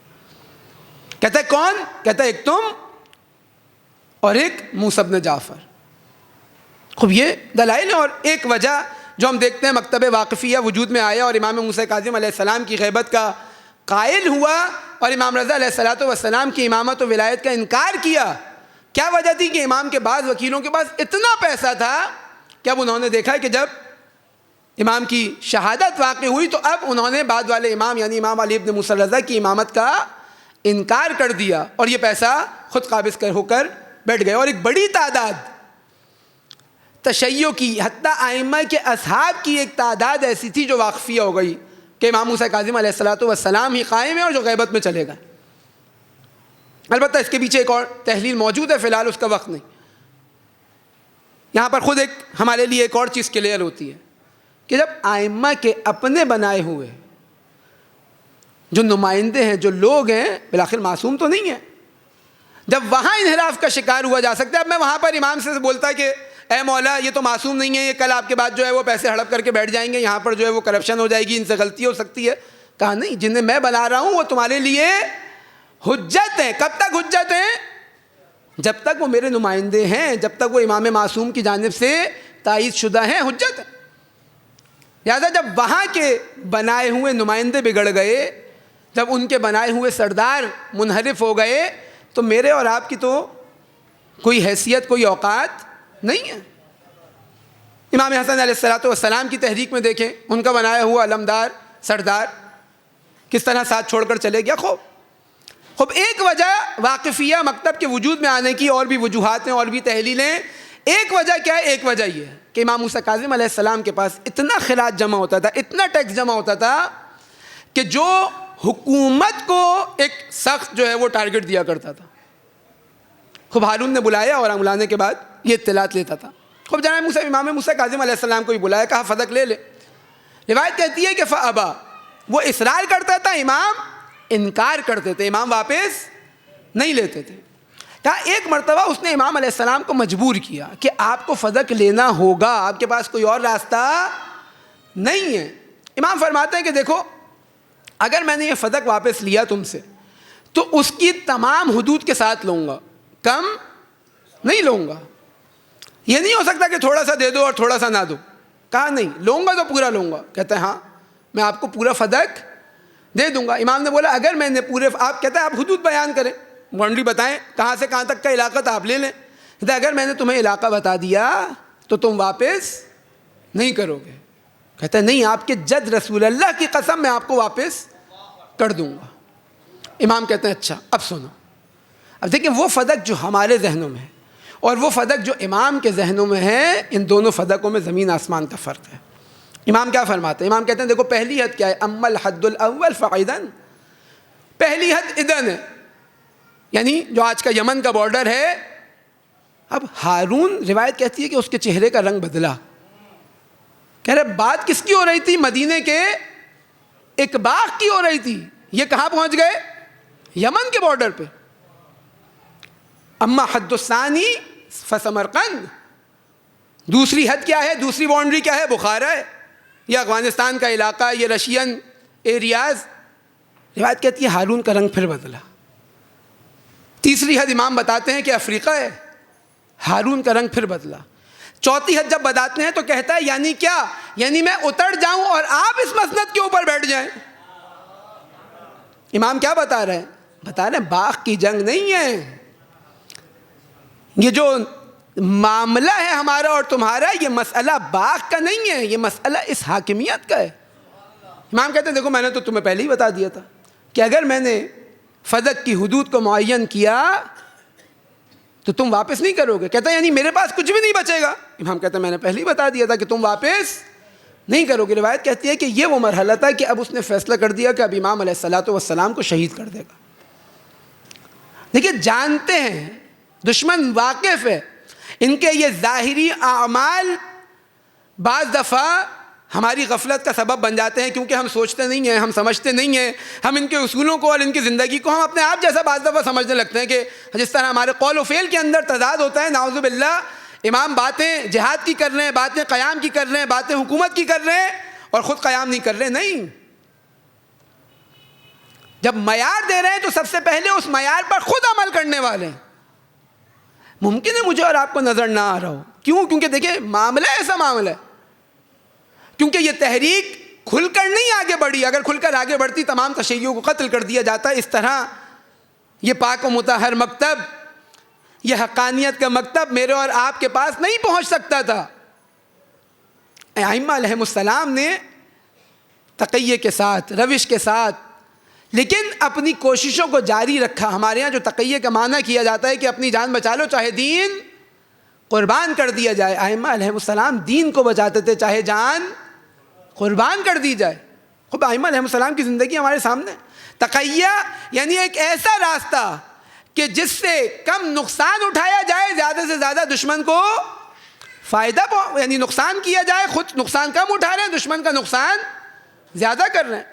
کہتا ہے کون؟ کہتا ہے ایک تم اور ایک موسیٰ بن جعفر. خوب یہ دلائل ہیں. اور ایک وجہ جو ہم دیکھتے ہیں مکتب واقفیہ وجود میں آیا اور امام موسیٰ کاظم علیہ السلام کی غیبت کا قائل ہوا اور امام رضا علیہ السلام کی امامت و ولایت کا انکار کیا. کیا وجہ تھی؟ کہ امام کے بعض وکیلوں کے پاس اتنا پیسہ تھا کہ اب انہوں نے دیکھا کہ جب امام کی شہادت واقع ہوئی تو اب انہوں نے بعد والے امام یعنی امام علی ابن موسیٰ رضا کی امامت کا انکار کر دیا اور یہ پیسہ خود قابض ہو کر بیٹھ گئے. اور ایک بڑی تعداد تشیع کی، حتیٰ ائمہ کے اصحاب کی ایک تعداد ایسی تھی جو واقفیہ ہو گئی کہ امام موسیٰ کاظم علیہ السلام ہی قائم ہے اور جو غیبت میں چلے گئے. البتہ اس کے پیچھے ایک اور تحلیل موجود ہے، فی الحال اس کا وقت نہیں. یہاں پر خود ایک ہمارے لیے ایک اور چیز کلیئر ہوتی ہے کہ جب ائمہ کے اپنے بنائے ہوئے جو نمائندے ہیں، جو لوگ ہیں، بالآخر معصوم تو نہیں ہیں، جب وہاں انحراف کا شکار ہوا جا سکتا ہے. اب میں وہاں پر امام سے بولتا کہ اے مولا یہ تو معصوم نہیں ہے، یہ کل آپ کے بعد جو ہے وہ پیسے ہڑپ کر کے بیٹھ جائیں گے، یہاں پر جو ہے وہ کرپشن ہو جائے گی، ان سے غلطی ہو سکتی ہے. کہا نہیں، جنہیں میں بنا رہا ہوں وہ تمہارے لیے حجت ہیں. کب تک حجت ہیں؟ جب تک وہ میرے نمائندے ہیں، جب تک وہ امام معصوم کی جانب سے تائید شدہ ہیں، حجت ہے. لہٰذا جب وہاں کے بنائے ہوئے نمائندے بگڑ گئے، جب ان کے بنائے ہوئے سردار منحرف ہو گئے، تو میرے اور آپ کی تو کوئی حیثیت، کوئی اوقات نہیں ہے. امام حسن علیہ السلام کی تحریک میں دیکھیں، ان کا بنایا ہوا علمدار سردار کس طرح ساتھ چھوڑ کر چلے گیا. خوب ایک وجہ واقفیہ مکتب کے وجود میں آنے کی، اور بھی وجوہات ہیں اور بھی تحلیلیں. ایک وجہ کیا ہے؟ ایک وجہ یہ ہے کہ امام موسیٰ کاظم علیہ السلام کے پاس اتنا خراج جمع ہوتا تھا، اتنا ٹیکس جمع ہوتا تھا کہ جو حکومت کو ایک سخت جو ہے وہ ٹارگٹ دیا کرتا تھا. خوب ہارون نے بلایا اور بلانے کے بعد یہ اطلاعات لیتا تھا. خوب جناب امام موسیٰ کاظم علیہ السلام کو بھی بلایا، کہا فدق لے لے. روایت کہتی ہے کہ فابا، وہ اصرار کرتا تھا، امام انکار کرتے تھے، امام واپس نہیں لیتے تھے. کہا ایک مرتبہ اس نے امام علیہ السلام کو مجبور کیا کہ آپ کو فدق لینا ہوگا، آپ کے پاس کوئی اور راستہ نہیں ہے. امام فرماتے ہیں کہ دیکھو، اگر میں نے یہ فدق واپس لیا تم سے تو اس کی تمام حدود کے ساتھ لوں گا، کم نہیں لوں گا. یہ نہیں ہو سکتا کہ تھوڑا سا دے دو اور تھوڑا سا نہ دو. کہا نہیں، لوں گا تو پورا لوں گا. کہتا ہے ہاں میں آپ کو پورا فدق دے دوں گا. امام نے بولا اگر میں نے پورے، آپ کہتا ہے آپ حدود بیان کریں، باؤنڈری بتائیں کہاں سے کہاں تک کا علاقہ تھا، آپ لے لیں. کہتا ہے اگر میں نے تمہیں علاقہ بتا دیا تو تم واپس نہیں کرو گے. کہتا ہے نہیں، آپ کے جد رسول اللہ کی قسم میں آپ کو واپس کر دوں گا. امام کہتے ہیں اچھا اب سنو. اب دیکھیں وہ فدق جو ہمارے ذہنوں میں ہے اور وہ فدق جو امام کے ذہنوں میں ہے، ان دونوں فدقوں میں زمین آسمان کا فرق ہے. امام کیا فرماتے ہیں؟ امام کہتے ہیں دیکھو پہلی حد کیا ہے؟ اما الحد الاول فعیدن، پہلی حد ادن ہے، یعنی جو آج کا یمن کا بارڈر ہے. اب ہارون، روایت کہتی ہے کہ اس کے چہرے کا رنگ بدلا. کہہ رہے بات کس کی ہو رہی تھی؟ مدینے کے ایک باغ کی ہو رہی تھی. یہ کہاں پہنچ گئے؟ یمن کے بارڈر پہ. اما حد الثانی فسمرقند، دوسری حد کیا ہے؟ دوسری باؤنڈری کیا ہے؟ بخارا ہے، یہ افغانستان کا علاقہ، یہ رشین ایریاز. روایت کہتی ہے ہارون کا رنگ پھر بدلا. تیسری حد امام بتاتے ہیں کہ افریقہ ہے، ہارون کا رنگ پھر بدلا. چوتھی حد جب بتاتے ہیں تو کہتا ہے یعنی کیا؟ یعنی میں اتر جاؤں اور آپ اس مسند کے اوپر بیٹھ جائیں. امام کیا بتا رہے ہیں؟ بتا رہے ہیں باغ کی جنگ نہیں ہے، یہ جو معاملہ ہے ہمارا اور تمہارا، یہ مسئلہ باغ کا نہیں ہے، یہ مسئلہ اس حاکمیت کا ہے. امام کہتے ہیں دیکھو میں نے تو تمہیں پہلے ہی بتا دیا تھا کہ اگر میں نے فدق کی حدود کو معین کیا تو تم واپس نہیں کرو گے. کہتا ہے یعنی میرے پاس کچھ بھی نہیں بچے گا. امام کہتے ہیں میں نے پہلے ہی بتا دیا تھا کہ تم واپس نہیں کرو گے. روایت کہتی ہے کہ یہ وہ مرحلہ تھا کہ اب اس نے فیصلہ کر دیا کہ اب امام علیہ السلام کو شہید کر دے گا. دیکھیے جانتے ہیں دشمن واقف ہے، ان کے یہ ظاہری اعمال بعض دفعہ ہماری غفلت کا سبب بن جاتے ہیں، کیونکہ ہم سوچتے نہیں ہیں، ہم سمجھتے نہیں ہیں، ہم ان کے اصولوں کو اور ان کی زندگی کو ہم اپنے آپ جیسا بعض دفعہ سمجھنے لگتے ہیں کہ جس طرح ہمارے قول و فعل کے اندر تضاد ہوتا ہے. نعوذ باللہ، امام باتیں جہاد کی کر رہے ہیں، باتیں قیام کی کر رہے ہیں، باتیں حکومت کی کر رہے ہیں اور خود قیام نہیں کر رہے. نہیں، جب معیار دے رہے ہیں تو سب سے پہلے اس معیار پر خود عمل کرنے والے ہیں. ممکن ہے مجھے اور آپ کو نظر نہ آ رہا ہو، کیوں؟ کیونکہ دیکھیں معاملہ ایسا معاملہ ہے، کیونکہ یہ تحریک کھل کر نہیں آگے بڑھی. اگر کھل کر آگے بڑھتی تمام تشیعوں کو قتل کر دیا جاتا. اس طرح یہ پاک و مطہر مکتب، یہ حقانیت کا مکتب میرے اور آپ کے پاس نہیں پہنچ سکتا تھا. ائمہ علیہم السلام نے تقیے کے ساتھ، روش کے ساتھ، لیکن اپنی کوششوں کو جاری رکھا. ہمارے ہاں جو تقیے کا معنی کیا جاتا ہے کہ اپنی جان بچا لو چاہے دین قربان کر دیا جائے. ائمہ علیہ السلام دین کو بچاتے تھے چاہے جان قربان کر دی جائے. خب ائمہ علیہ السلام کی زندگی ہمارے سامنے. تقیہ یعنی ایک ایسا راستہ کہ جس سے کم نقصان اٹھایا جائے, زیادہ سے زیادہ دشمن کو فائدہ یعنی نقصان کیا جائے, خود نقصان کم اٹھا رہے ہیں, دشمن کا نقصان زیادہ کر رہے ہیں.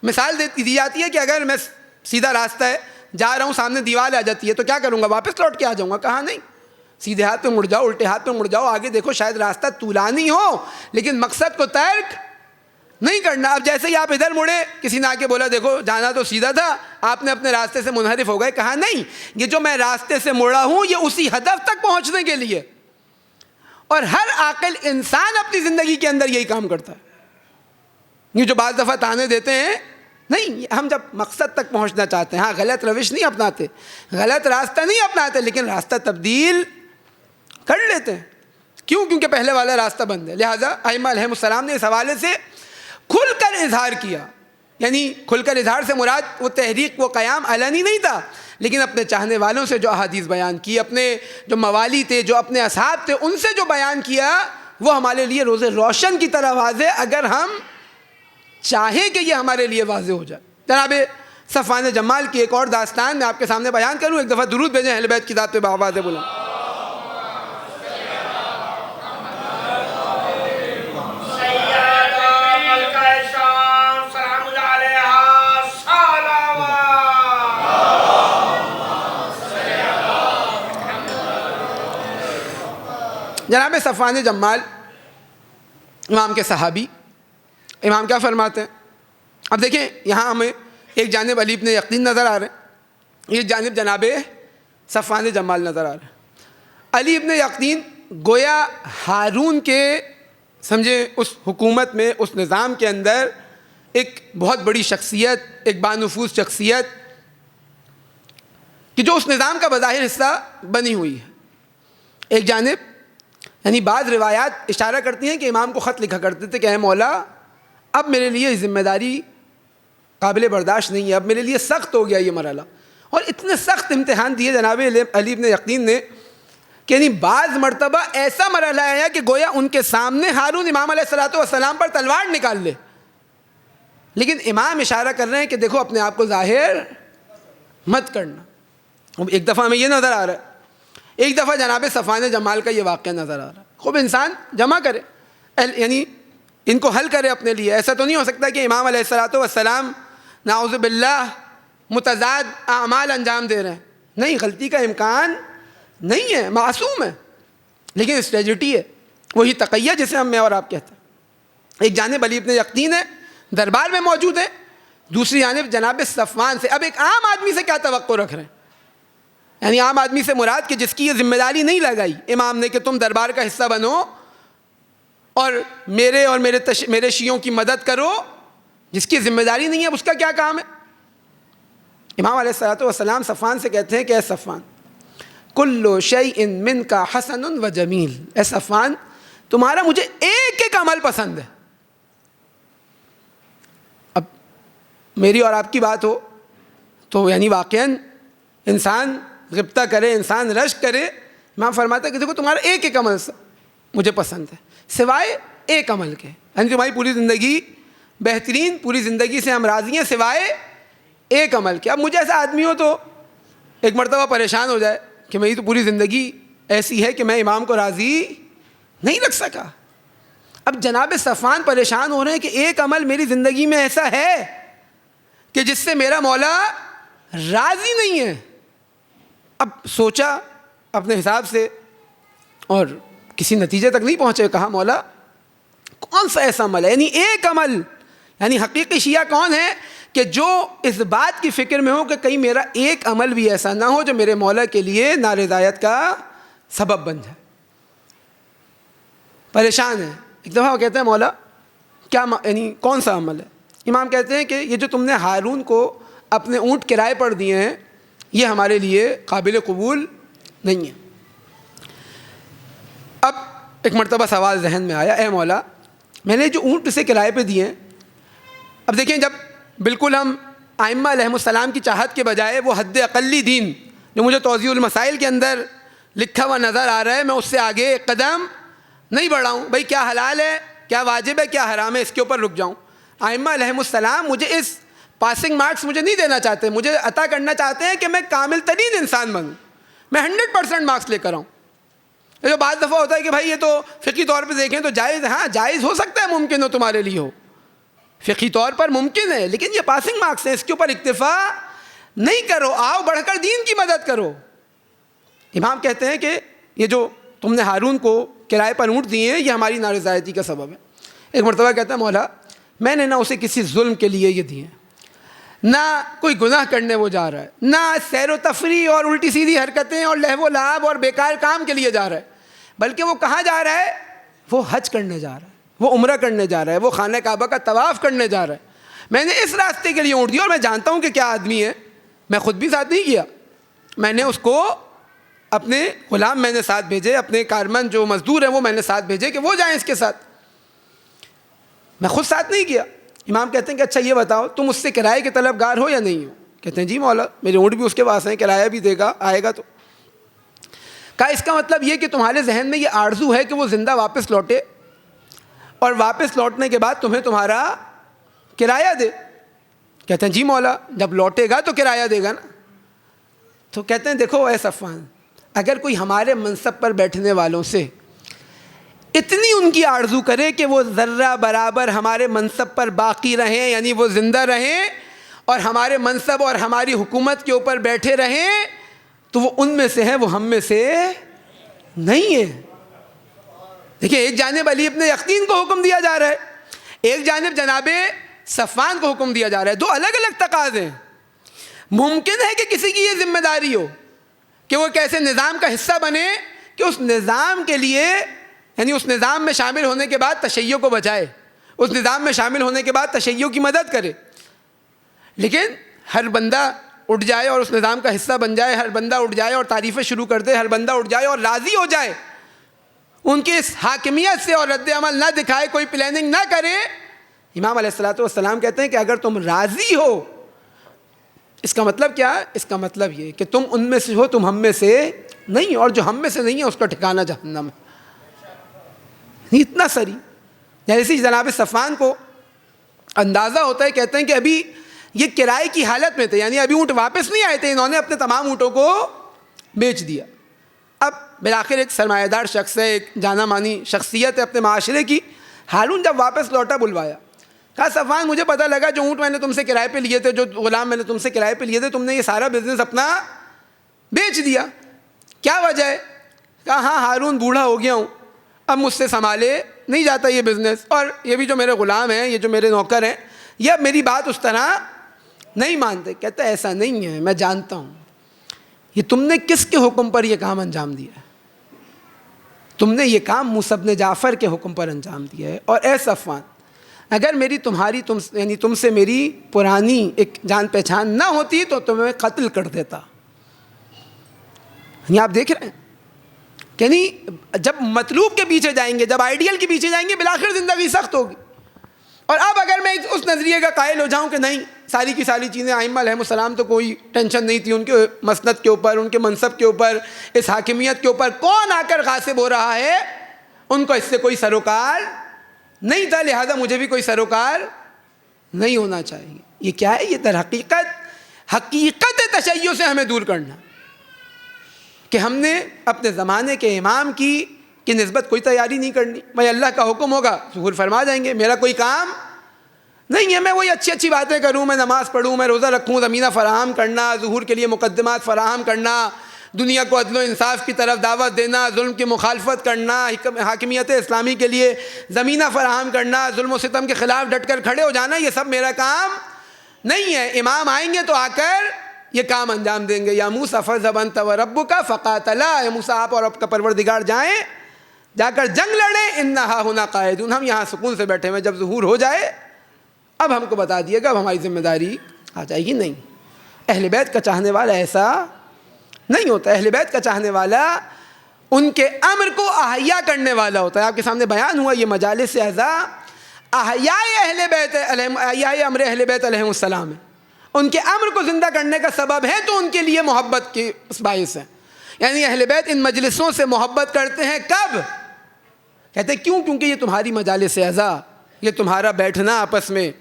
مثال دی جاتی ہے کہ اگر میں سیدھا راستہ ہے جا رہا ہوں, سامنے دیوار آ جاتی ہے تو کیا کروں گا, واپس لوٹ کے آ جاؤں گا. کہا نہیں, سیدھے ہاتھ پہ مڑ جاؤ, الٹے ہاتھ پہ مڑ جاؤ, آگے دیکھو شاید راستہ طولانی ہو لیکن مقصد کو ترک نہیں کرنا. اب جیسے ہی آپ ادھر مڑے, کسی نے آ کے بولا دیکھو جانا تو سیدھا تھا, آپ نے اپنے راستے سے منحرف ہو گئے. کہا نہیں, یہ جو میں راستے سے مڑا ہوں یہ اسی ہدف تک پہنچنے کے لیے. اور ہر عاقل انسان اپنی زندگی کے اندر یہی کام کرتا ہے. یہ جو بعض دفعہ تانے دیتے ہیں, نہیں, ہم جب مقصد تک پہنچنا چاہتے ہیں, ہاں غلط روش نہیں اپناتے, غلط راستہ نہیں اپناتے, لیکن راستہ تبدیل کر لیتے ہیں. کیوں؟ کیونکہ پہلے والا راستہ بند ہے. لہٰذا ائمہ علیہ السلام نے اس حوالے سے کھل کر اظہار کیا. یعنی کھل کر اظہار سے مراد وہ تحریک, وہ قیام علنی نہیں تھا, لیکن اپنے چاہنے والوں سے جو احادیث بیان کی, اپنے جو موالی تھے, جو اپنے اصحاب تھے, ان سے جو بیان کیا, وہ ہمارے لیے روز روشن کی طرح واضح, اگر ہم چاہیں کہ یہ ہمارے لیے واضح ہو جائے. جناب صفوان جمال کی ایک اور داستان میں آپ کے سامنے بیان کروں. ایک دفعہ درود بھیجیں اہل بیت کی ذات پہ بآواز بلند. جناب صفوان جمال امام کے صحابی, امام کیا فرماتے ہیں؟ اب دیکھیں یہاں ہمیں ایک جانب علی ابن یقین نظر آ رہے ہیں, ایک جانب جناب صفوان جمال نظر آ رہے ہیں. علی ابن یقین گویا ہارون کے سمجھے اس حکومت میں, اس نظام کے اندر ایک بہت بڑی شخصیت, ایک بانفوذ شخصیت کہ جو اس نظام کا بظاہر حصہ بنی ہوئی ہے. ایک جانب یعنی بعض روایات اشارہ کرتی ہیں کہ امام کو خط لکھا کرتے تھے کہ اے مولا, اب میرے لیے ذمہ داری قابل برداشت نہیں ہے, اب میرے لیے سخت ہو گیا یہ مرحلہ. اور اتنے سخت امتحان دیے جناب علی ابن یقین نے کہ یعنی بعض مرتبہ ایسا مرحلہ آیا کہ گویا ان کے سامنے ہارون امام علیہ الصلوۃ والسلام پر تلوار نکال لے, لیکن امام اشارہ کر رہے ہیں کہ دیکھو اپنے آپ کو ظاہر مت کرنا. ایک دفعہ ہمیں یہ نظر آ رہا ہے, ایک دفعہ جناب صفوان جمال کا یہ واقعہ نظر آ رہا ہے. خوب انسان جمع کرے, یعنی ان کو حل کرے اپنے لیے. ایسا تو نہیں ہو سکتا کہ امام علیہ الصلوۃ والسلام نعوذ باللہ متضاد اعمال انجام دے رہے ہیں. نہیں, غلطی کا امکان نہیں ہے, معصوم ہے, لیکن اسٹریٹجی ہے, وہی تقیہ جسے میں اور آپ کہتے ہیں. ایک جانب علی ابن یقین ہے, دربار میں موجود ہے, دوسری جانب جناب صفوان سے. اب ایک عام آدمی سے کیا توقع رکھ رہے ہیں؟ یعنی عام آدمی سے مراد کہ جس کی یہ ذمہ داری نہیں لگائی امام نے کہ تم دربار کا حصہ بنو اور میرے شیعوں کی مدد کرو, جس کی ذمہ داری نہیں ہے اس کا کیا کام ہے؟ امام علیہ الصلوۃ والسلام صفوان سے کہتے ہیں کہ اے صفوان, کل شیء منک حسن و جمیل, اے صفوان تمہارا مجھے ایک ایک عمل پسند ہے. اب میری اور آپ کی بات ہو تو یعنی واقعاً انسان غبطہ کرے, انسان رشک کرے. امام فرماتا ہے کہ دیکھو تمہارا ایک ایک عمل مجھے پسند ہے سوائے ایک عمل کے. یعنی تمہاری پوری زندگی بہترین, پوری زندگی سے ہم راضی ہیں سوائے ایک عمل کے. اب مجھے ایسا آدمی ہو تو ایک مرتبہ پریشان ہو جائے کہ میری تو پوری زندگی ایسی ہے کہ میں امام کو راضی نہیں رکھ سکا. اب جناب صفوان پریشان ہو رہے ہیں کہ ایک عمل میری زندگی میں ایسا ہے کہ جس سے میرا مولا راضی نہیں ہے. اب سوچا اپنے حساب سے اور کسی نتیجے تک نہیں پہنچے. کہا مولا کون سا ایسا عمل ہے, یعنی ایک عمل, یعنی حقیقی شیعہ کون ہے کہ جو اس بات کی فکر میں ہو کہ کہیں میرا ایک عمل بھی ایسا نہ ہو جو میرے مولا کے لیے نارضایت کا سبب بن جائے. پریشان ہے. ایک دفعہ وہ کہتے ہیں مولا کیا یعنی کون سا عمل ہے؟ امام کہتے ہیں کہ یہ جو تم نے ہارون کو اپنے اونٹ کرائے پر دیے ہیں یہ ہمارے لیے قابل قبول نہیں ہے. اب ایک مرتبہ سوال ذہن میں آیا, اے مولا میں نے جو اونٹ اسے کرائے پہ دیے ہیں, اب دیکھیں جب بالکل ہم ائمہ علیہ السلام کی چاہت کے بجائے وہ حد اقلی دین جو مجھے توضیح المسائل کے اندر لکھا ہوا نظر آ رہا ہے، میں اس سے آگے ایک قدم نہیں بڑھاؤں. بھائی کیا حلال ہے، کیا واجب ہے، کیا حرام ہے، اس کے اوپر رک جاؤں. ائمہ علیہم السلام مجھے اس پاسنگ مارکس مجھے نہیں دینا چاہتے، مجھے عطا کرنا چاہتے ہیں کہ میں کامل ترین انسان بنوں، میں 100% مارکس لے کر آؤں. جو بعض دفعہ ہوتا ہے کہ بھائی یہ تو فقہی طور پہ دیکھیں تو جائز ہے، ہاں جائز ہو سکتا ہے، ممکن ہو تمہارے لیے ہو، فقہی طور پر ممکن ہے، لیکن یہ پاسنگ مارکس ہیں، اس کے اوپر اکتفا نہیں کرو، آؤ بڑھ کر دین کی مدد کرو. امام کہتے ہیں کہ یہ جو تم نے ہارون کو کرائے پر اونٹ دیے ہیں یہ ہماری نارضایتی کا سبب ہے. ایک مرتبہ کہتا ہے مولا میں نے نہ اسے کسی ظلم کے لیے یہ دیے، نہ کوئی گناہ کرنے وہ جا رہا ہے، نہ سیر و تفریح اور الٹی سیدھی حرکتیں اور لہو و لعب اور بیکار کام کے لیے جا رہا ہے، بلکہ وہ کہاں جا رہا ہے؟ وہ حج کرنے جا رہا ہے، وہ عمرہ کرنے جا رہا ہے، وہ خانہ کعبہ کا طواف کرنے جا رہا ہے. میں نے اس راستے کے لیے اونٹ دیا اور میں جانتا ہوں کہ کیا آدمی ہے، میں خود بھی ساتھ نہیں کیا، میں نے اس کو اپنے غلام میں نے ساتھ بھیجے، اپنے کارمند جو مزدور ہیں وہ میں نے ساتھ بھیجے کہ وہ جائیں اس کے ساتھ، میں خود ساتھ نہیں کیا. امام کہتے ہیں کہ اچھا یہ بتاؤ تم اس سے کرائے کے طلبگار ہو یا نہیں ہو؟ کہتے ہیں جی مولا میرے اونٹ بھی اس کے پاس ہیں، کرایہ بھی دے گا، آئے گا. تو کہا اس کا مطلب یہ کہ تمہارے ذہن میں یہ آرزو ہے کہ وہ زندہ واپس لوٹے اور واپس لوٹنے کے بعد تمہیں تمہارا کرایہ دے. کہتے ہیں جی مولا جب لوٹے گا تو کرایہ دے گا نا. تو کہتے ہیں دیکھو اے صفوان، اگر کوئی ہمارے منصب پر بیٹھنے والوں سے اتنی ان کی آرزو کرے کہ وہ ذرہ برابر ہمارے منصب پر باقی رہیں، یعنی وہ زندہ رہیں اور ہمارے منصب اور ہماری حکومت کے اوپر بیٹھے رہیں، تو وہ ان میں سے ہے، وہ ہم میں سے نہیں ہے. دیکھیں ایک جانب علی ابن یقطین کو حکم دیا جا رہا ہے، ایک جانب جناب صفوان کو حکم دیا جا رہا ہے، دو الگ الگ تقاضے ہیں. ممکن ہے کہ کسی کی یہ ذمہ داری ہو کہ وہ کیسے نظام کا حصہ بنے کہ اس نظام کے لیے، یعنی اس نظام میں شامل ہونے کے بعد تشیع کو بچائے، اس نظام میں شامل ہونے کے بعد تشیع کی مدد کرے. لیکن ہر بندہ اٹھ جائے اور اس نظام کا حصہ بن جائے، ہر بندہ اٹھ جائے اور تعریفیں شروع کر دے، ہر بندہ اٹھ جائے اور راضی ہو جائے، ان کی اس حاکمیت سے اور رد عمل نہ دکھائے، کوئی پلاننگ نہ کرے. امام علیہ الصلوۃ والسلام کہتے ہیں کہ اگر تم راضی ہو، اس کا مطلب کیا ہے؟ اس کا مطلب یہ کہ تم ان میں سے ہو، تم ہم میں سے نہیں، اور جو ہم میں سے نہیں ہے اس کا ٹھکانہ جہنم ہے. اتنا سری جیسے جناب صفوان کو اندازہ ہوتا ہے، کہتے ہیں کہ ابھی یہ کرائے کی حالت میں تھے، یعنی ابھی اونٹ واپس نہیں آئے تھے، انہوں نے اپنے تمام اونٹوں کو بیچ دیا. اب بالآخر ایک سرمایہ دار شخص ہے، ایک جانا مانی شخصیت ہے اپنے معاشرے کی. ہارون جب واپس لوٹا بلوایا، کہا صفوان مجھے پتہ لگا جو اونٹ میں نے تم سے کرائے پہ لیے تھے، جو غلام میں نے تم سے کرائے پہ لیے تھے، تم نے یہ سارا بزنس اپنا بیچ دیا، کیا وجہ ہے؟ کہا ہاں ہارون بوڑھا ہو گیا ہوں، اب مجھ سے سنبھالے نہیں جاتا یہ بزنس، اور یہ بھی جو میرے غلام ہیں، یہ جو میرے نوکر ہیں، یہ اب میری بات اس طرح نہیں مانتے. کہتا ہے ایسا نہیں ہے، میں جانتا ہوں یہ تم نے کس کے حکم پر یہ کام انجام دیا ہے. تم نے یہ کام موسیٰ بن جعفر کے حکم پر انجام دیا ہے. اور اے صفوان اگر میری یعنی تم سے میری پرانی ایک جان پہچان نہ ہوتی تو تمہیں قتل کر دیتا. یعنی آپ دیکھ رہے ہیں کہ نہیں، جب مطلوب کے پیچھے جائیں گے، جب آئیڈیل کے پیچھے جائیں گے، بالآخر زندگی سخت ہوگی. اور اب اگر میں اس نظریے کا قائل ہو جاؤں کہ نہیں ساری کی ساری چیزیں ائمہ علیہم السلام تو کوئی ٹینشن نہیں تھی ان کے مسند کے اوپر، ان کے منصب کے اوپر، اس حاکمیت کے اوپر کون آ کر غاصب ہو رہا ہے، ان کو اس سے کوئی سروکار نہیں تھا، لہذا مجھے بھی کوئی سروکار نہیں ہونا چاہیے. یہ کیا ہے؟ یہ در حقیقت تشیع سے ہمیں دور کرنا، کہ ہم نے اپنے زمانے کے امام کی نسبت کوئی تیاری نہیں کرنی. بھائی اللہ کا حکم ہوگا ظہور فرما جائیں گے، میرا کوئی کام نہیں ہے، میں وہی اچھی اچھی باتیں کروں، میں نماز پڑھوں، میں روزہ رکھوں، زمینہ فراہم کرنا، ظہور کے لیے مقدمات فراہم کرنا، دنیا کو عدل و انصاف کی طرف دعوت دینا، ظلم کی مخالفت کرنا، حاکمیت اسلامی کے لیے زمینہ فراہم کرنا، ظلم و ستم کے خلاف ڈٹ کر کھڑے ہو جانا، یہ سب میرا کام نہیں ہے. امام آئیں گے تو آ کر یہ کام انجام دیں گے. یا موسیٰ فاذهب انت وربک فقاتلا، اے موسیٰ آپ اور آپ کا پروردگار جائیں، جا کر جنگ لڑیں، انہا ہنا قاعدون، ہم یہاں سکون سے بیٹھے ہوئے، جب ظہور ہو جائے اب ہم کو بتا دیے گا، اب ہماری ذمہ داری آ جائے گی. نہیں، اہل بیت کا چاہنے والا ایسا نہیں ہوتا. اہل بیت کا چاہنے والا ان کے امر کو احیا کرنے والا ہوتا ہے. آپ کے سامنے بیان ہوا یہ مجالس اعزاء احیاء اہل بیت احیاء امر اہل بیت علیہم السلام ہے. ان کے امر کو زندہ کرنے کا سبب ہے تو ان کے لیے محبت کے باعث ہے. یعنی اہل بیت ان مجلسوں سے محبت کرتے ہیں. کب؟ کہتے ہیں کیوں؟ کیونکہ یہ تمہاری مجالس اعزا، یہ تمہارا بیٹھنا آپس میں،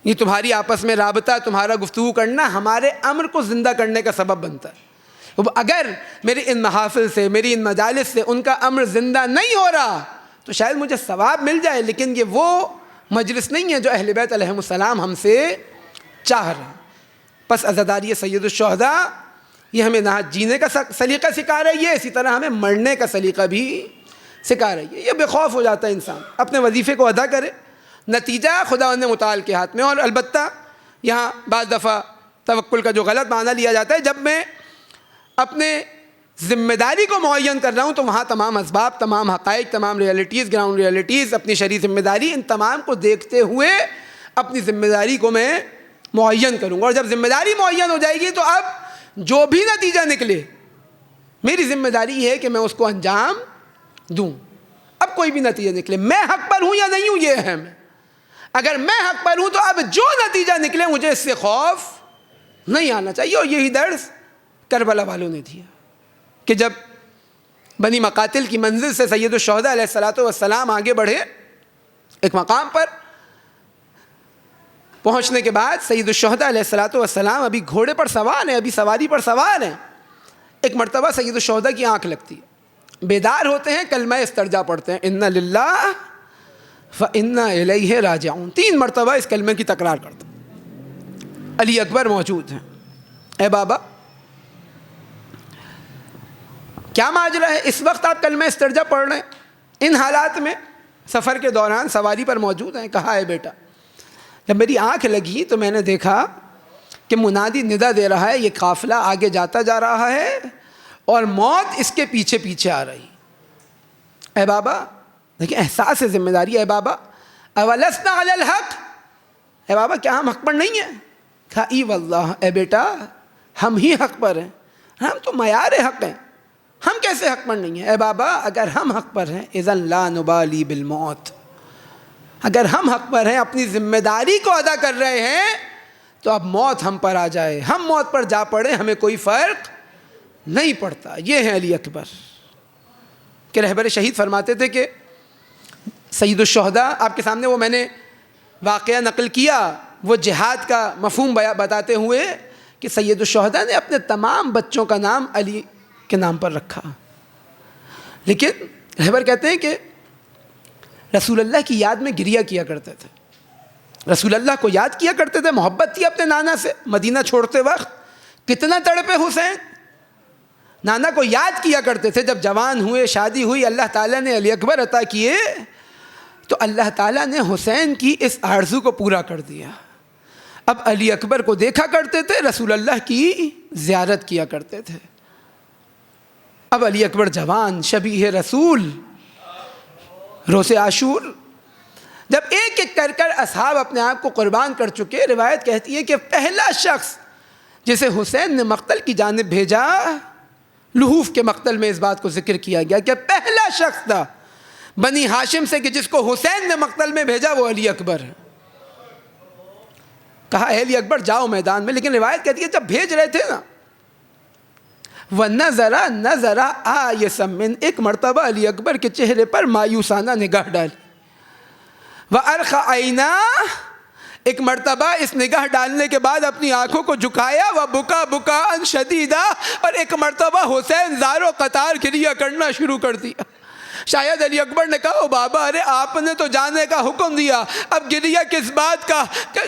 یہ تمہاری آپس میں رابطہ، تمہارا گفتگو کرنا ہمارے امر کو زندہ کرنے کا سبب بنتا ہے. اگر میرے ان محافل سے، میری ان مجالس سے ان کا امر زندہ نہیں ہو رہا تو شاید مجھے ثواب مل جائے، لیکن یہ وہ مجلس نہیں ہے جو اہل بیت علیہم السلام ہم سے چاہ رہے ہیں. پس عزاداری سید الشہداء یہ ہمیں نہ جینے کا سلیقہ سکھا رہی ہے، اسی طرح ہمیں مرنے کا سلیقہ بھی سکھا رہی ہے. یہ بے خوف ہو جاتا ہے انسان، اپنے وظیفے کو ادا کرے، نتیجہ خداوند متعال کے ہاتھ میں. اور البتہ یہاں بعض دفعہ توکل کا جو غلط معنی لیا جاتا ہے، جب میں اپنے ذمہ داری کو معین کر رہا ہوں تو وہاں تمام اسباب، تمام حقائق، تمام ریئلٹیز، گراؤنڈ ریئلٹیز، اپنی شرعی ذمہ داری، ان تمام کو دیکھتے ہوئے اپنی ذمہ داری کو میں معین کروں گا. اور جب ذمہ داری معین ہو جائے گی تو اب جو بھی نتیجہ نکلے میری ذمہ داری یہ ہے کہ میں اس کو انجام دوں. اب کوئی بھی نتیجہ نکلے، میں حق پر ہوں یا نہیں ہوں یہ اہم ہے. اگر میں حق پر ہوں تو اب جو نتیجہ نکلے مجھے اس سے خوف نہیں آنا چاہیے. اور یہی درس کربلا والوں نے دیا کہ جب بنی مقاتل کی منزل سے سید الشہداء علیہ السلام آگے بڑھے، ایک مقام پر پہنچنے کے بعد سید الشہداء علیہ السلام ابھی گھوڑے پر سوار ہیں، ابھی سواری پر سوار ہیں. ایک مرتبہ سید الشہداء کی آنکھ لگتی ہے، بیدار ہوتے ہیں، کلمہ استرجاع پڑھتے ہیں، انا للہ فانا الیہ راجعون. 3 مرتبہ اس کلمے کی تکرار کرتے ہیں. علی اکبر موجود ہیں. اے بابا کیا ماجرا ہے؟ اس وقت آپ کلمہ استرجاع پڑھ رہے ہیں، ان حالات میں سفر کے دوران سواری پر موجود ہیں. کہا ہے بیٹا جب میری آنکھ لگی تو میں نے دیکھا کہ منادی ندا دے رہا ہے، یہ قافلہ آگے جاتا جا رہا ہے اور موت اس کے پیچھے پیچھے آ رہی. اے بابا دیکھیں احساس ذمہ داری. اے بابا اولسنا علی الحق، اے بابا کیا ہم حق پر نہیں ہیں؟ کہا ای واللہ اے بیٹا ہم ہی حق پر ہیں، ہم تو معیار حق ہیں، ہم کیسے حق پر نہیں ہیں؟ اے بابا اگر ہم حق پر ہیں اذن لا نبالی بالموت، اگر ہم حق پر ہیں، اپنی ذمہ داری کو ادا کر رہے ہیں تو اب موت ہم پر آ جائے، ہم موت پر جا پڑے، ہمیں کوئی فرق نہیں پڑتا. یہ ہے علی اکبر کہ رہبر شہید فرماتے تھے کہ سید الشہداء آپ کے سامنے وہ میں نے واقعہ نقل کیا، وہ جہاد کا مفہوم بتاتے ہوئے کہ سید الشہداء نے اپنے تمام بچوں کا نام علی کے نام پر رکھا. لیکن رہبر کہتے ہیں کہ رسول اللہ کی یاد میں گریہ کیا کرتے تھے، رسول اللہ کو یاد کیا کرتے تھے، محبت تھی اپنے نانا سے. مدینہ چھوڑتے وقت کتنا تڑپے حسین، نانا کو یاد کیا کرتے تھے. جب جوان ہوئے، شادی ہوئی، اللہ تعالیٰ نے علی اکبر عطا کیے تو اللہ تعالیٰ نے حسین کی اس آرزو کو پورا کر دیا. اب علی اکبر کو دیکھا کرتے تھے، رسول اللہ کی زیارت کیا کرتے تھے. اب علی اکبر جوان، شبیہ رسول، روز عاشور، جب ایک ایک کر اصحاب اپنے آپ کو قربان کر چکے، روایت کہتی ہے کہ پہلا شخص جسے حسین نے مقتل کی جانب بھیجا، لحوف کے مقتل میں اس بات کو ذکر کیا گیا کہ پہلا شخص تھا بنی ہاشم سے کہ جس کو حسین نے مقتل میں بھیجا وہ علی اکبر ہے. کہا اے علی اکبر جاؤ میدان میں. لیکن روایت کہتی ہے جب بھیج رہے تھے نا، نظر آیسمن، ایک مرتبہ علی اکبر کے چہرے پر مایوسانہ نگاہ ڈالی. وَأَرْخَ عَيْنَاهُ، ایک مرتبہ اس نگاہ ڈالنے کے بعد اپنی آنکھوں کو جھکایا. وَبُكَى بُكَاءً شَدِيدًا، اور ایک مرتبہ حسین زار و قطار گریہ کرنا شروع کر دیا. شاید علی اکبر نے کہا بابا ارے آپ نے تو جانے کا حکم دیا، اب گریہ کس بات کا؟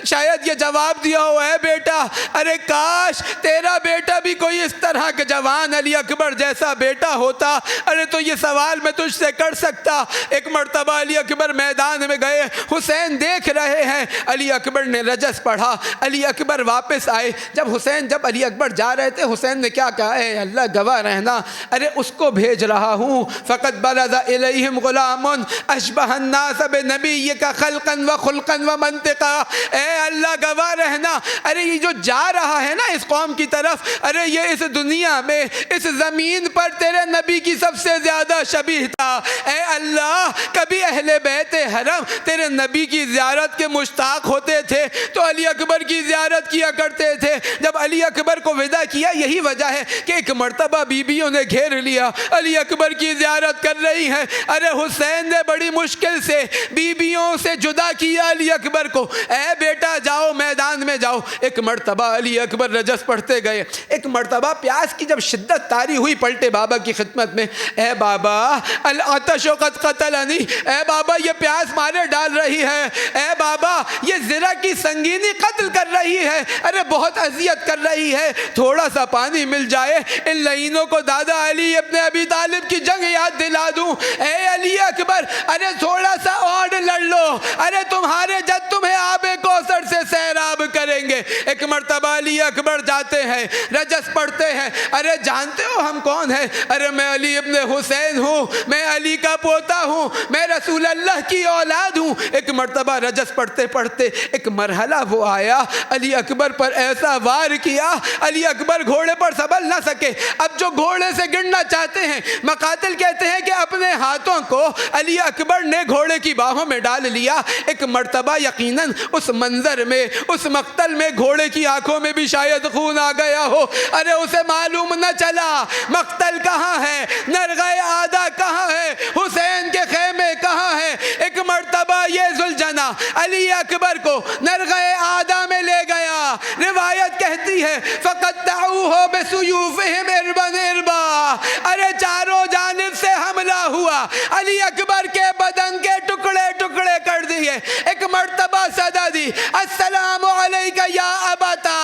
شاید یہ جواب دیا ہو اے بیٹا، ارے کاش تیرا بیٹا بھی کوئی اس طرح کے جوان علی اکبر جیسا بیٹا ہوتا، ارے تو یہ سوال میں تجھ سے کر سکتا. ایک مرتبہ علی اکبر میدان میں گئے، حسین دیکھ رہے ہیں، علی اکبر نے رجس پڑھا، علی اکبر واپس آئے. جب علی اکبر جا رہے تھے، حسین نے کیا کہا؟ اے اللہ گواہ رہنا، ارے اس کو بھیج رہا ہوں. فقط بلغ الیہم غلام اشبہ الناس بنبیک خلقا وخلقا ومنطقا۔ اے اللہ گواہ رہنا، ارے یہ جو جا رہا ہے نا اس قوم کی طرف، ارے یہ اس دنیا میں اس زمین پر تیرے نبی کی سب سے زیادہ شبیہ تھا۔ اے اللہ کبھی اہل بیت حرم تیرے نبی کی زیارت کے مشتاق ہوتے تھے تو علی اکبر کی زیارت کیا کرتے تھے۔ جب علی اکبر کو ودا کیا، یہی وجہ ہے کہ ایک مرتبہ بیویوں نے گھیر لیا، علی اکبر کی زیارت کر رہی ہیں۔ ارے حسین نے بڑی مشکل سے بیویوں سے جدا کیا علی اکبر کو، اے بیٹا جاؤ میدان میں جاؤ۔ ایک مرتبہ علی اکبر رجس پڑھتے گئے، ایک مرتبہ پیاس کی جب شدت طاری ہوئی، پلٹے بابا کی خدمت میں، اے بابا العطش قد قتلنی، اے بابا یہ پیاس مارے ڈال رہی ہے، اے بابا یہ زرہ کی سنگینی قتل کر رہی ہے، ارے بہت اذیت کر رہی ہے، تھوڑا سا پانی مل جائے ان لعینوں کو دادا علی ابن ابی طالب کی جنگ یاد دلا دوں۔ اے علی اکبر ارے تھوڑا سا اور لڑ لو، ارے تمہارے جد تمہیں آب کوثر سے سیراب کریں گے۔ ایک مرتبہ علی اکبر جاتے ہیں، رجس پڑھتے ہیں، ارے جانتے ہو ہم کون ہیں؟ ارے میں علی ابن حسین ہوں، میں علی کا پوتا ہوں، میں رسول اللہ کی اولاد ہوں۔ ایک مرتبہ رجس پڑھتے پڑھتے ایک مرحلہ وہ آیا، علی اکبر پر ایسا وار کیا، علی اکبر گھوڑے پر سنبھل نہ سکے۔ اب جو گھوڑے سے گرنا چاہتے ہیں، مقاتل کہتے ہیں کہ اپنے ہاتھوں کو علی اکبر نے گھوڑے کی باہوں میں ڈال لیا۔ ایک مرتبہ یقیناً اس منظر میں، اس مقتل میں گھوڑے کی آنکھوں میں بھی شاید خون آ گیا ہو، ارے اسے معلوم نہ چلا مقتل کہاں ہے، نرغہ آدھا کہاں ہے، حسین کے خیمے کہاں ہے۔ ایک مرتبہ یہ ذوالجناح علی اکبر کو نرغہ آدھا میں لے گیا، روایت کہتی ہے فَقَطَّعُوهُ بِسُيُوفِهِمْ إِرْبًا إِرْبًا، ارے چاروں جانب سے حملہ ہوا، علی اکبر کے بدن کے ٹکڑے ٹکڑے کر دیے۔ ایک مرتبہ صدا دی، السلام علیکہ یا ابتا،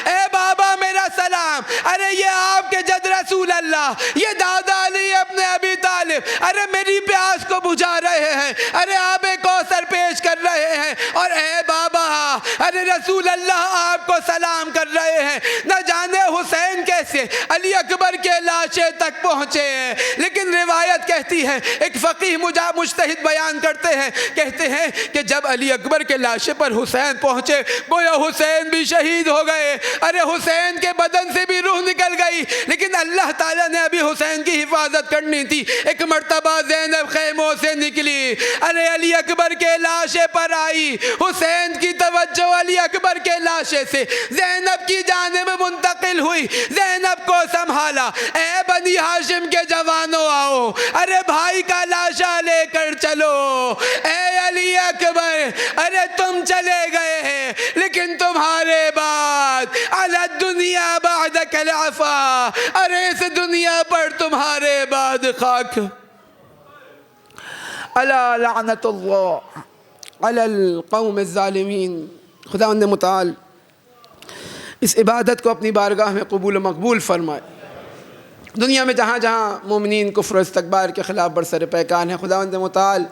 اے بابا میرا سلام، ارے یہ آپ کے جد رسول اللہ، یہ دادا علی ابن ابی طالب، ارے میری پیاس کو بجھا رہے ہیں، ارے آب کوثر پیش کر رہے ہیں، اور اے بابا ارے رسول اللہ آپ کو سلام کر رہے ہیں۔ نہ جانے حسین کیسے علی اکبر کے لاشے تک پہنچے ہیں، لیکن روایت کہتی ہے، ایک فقیہ مجتہد بیان کرتے ہیں، کہتے ہیں کہ جب علی اکبر کے لاشے پر حسین پہنچے، گویا حسین بھی شہید ہو گئے، ارے حسین کے بدن سے بھی روح نکل گئی، لیکن اللہ تعالیٰ نے ابھی حسین کی حفاظت کرنی تھی۔ ایک مرتبہ زینب خیموں سے نکلی، ارے علی اکبر کے لاشے پر آئی، حسین کی توجہ علی اکبر کے لاشے سے زینب کی جانب منتقل ہوئی، زینب کو سنبھالا، اے بنی ہاشم کے جوانوں آؤ، ارے بھائی کا لاشا لے کر چلو۔ اے علی اکبر ارے تم چلے گئے ہیں، لیکن تمہارے بعد علی الدنیا بعدک العفا، ارے اس دنیا پر تمہارے بعد خاک۔ الا لعنت اللہ علی القوم الظالمین۔ خداوند متعال اس عبادت کو اپنی بارگاہ میں قبول و مقبول فرمائے۔ دنیا میں جہاں جہاں مومنین کفر و استکبار کے خلاف برسر پیکان ہیں، خداوند متعال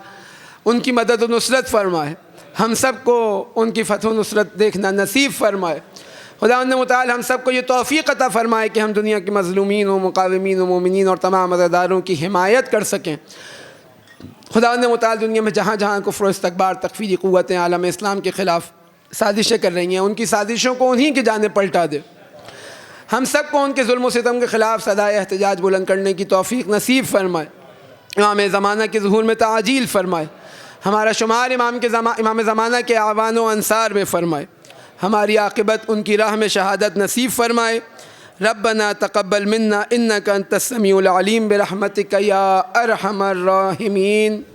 ان کی مدد و نصرت فرمائے، ہم سب کو ان کی فتح و نصرت دیکھنا نصیب فرمائے۔ خداوند متعال ہم سب کو یہ توفیق عطا فرمائے کہ ہم دنیا کے مظلومین و مقاومین و مومنین اور تمام عزاداروں کی حمایت کر سکیں۔ خداوند متعال دنیا میں جہاں جہاں کفر و استکبار تکفیری قوتیں عالم اسلام کے خلاف سازشیں کر رہی ہیں، ان کی سازشوں کو انہی کی جانب پلٹا دے۔ ہم سب کو ان کے ظلم و ستم کے خلاف صدائے احتجاج بلند کرنے کی توفیق نصیب فرمائے۔ امام زمانہ کے ظہور میں تعجیل فرمائے، ہمارا شمار امام زمانہ کے اعوان و انصار میں فرمائے، ہماری عاقبت ان کی راہ میں شہادت نصیب فرمائے۔ ربنا تقبل منا انک انت السمیع العلیم برحمتک یا ارحم الراحمین۔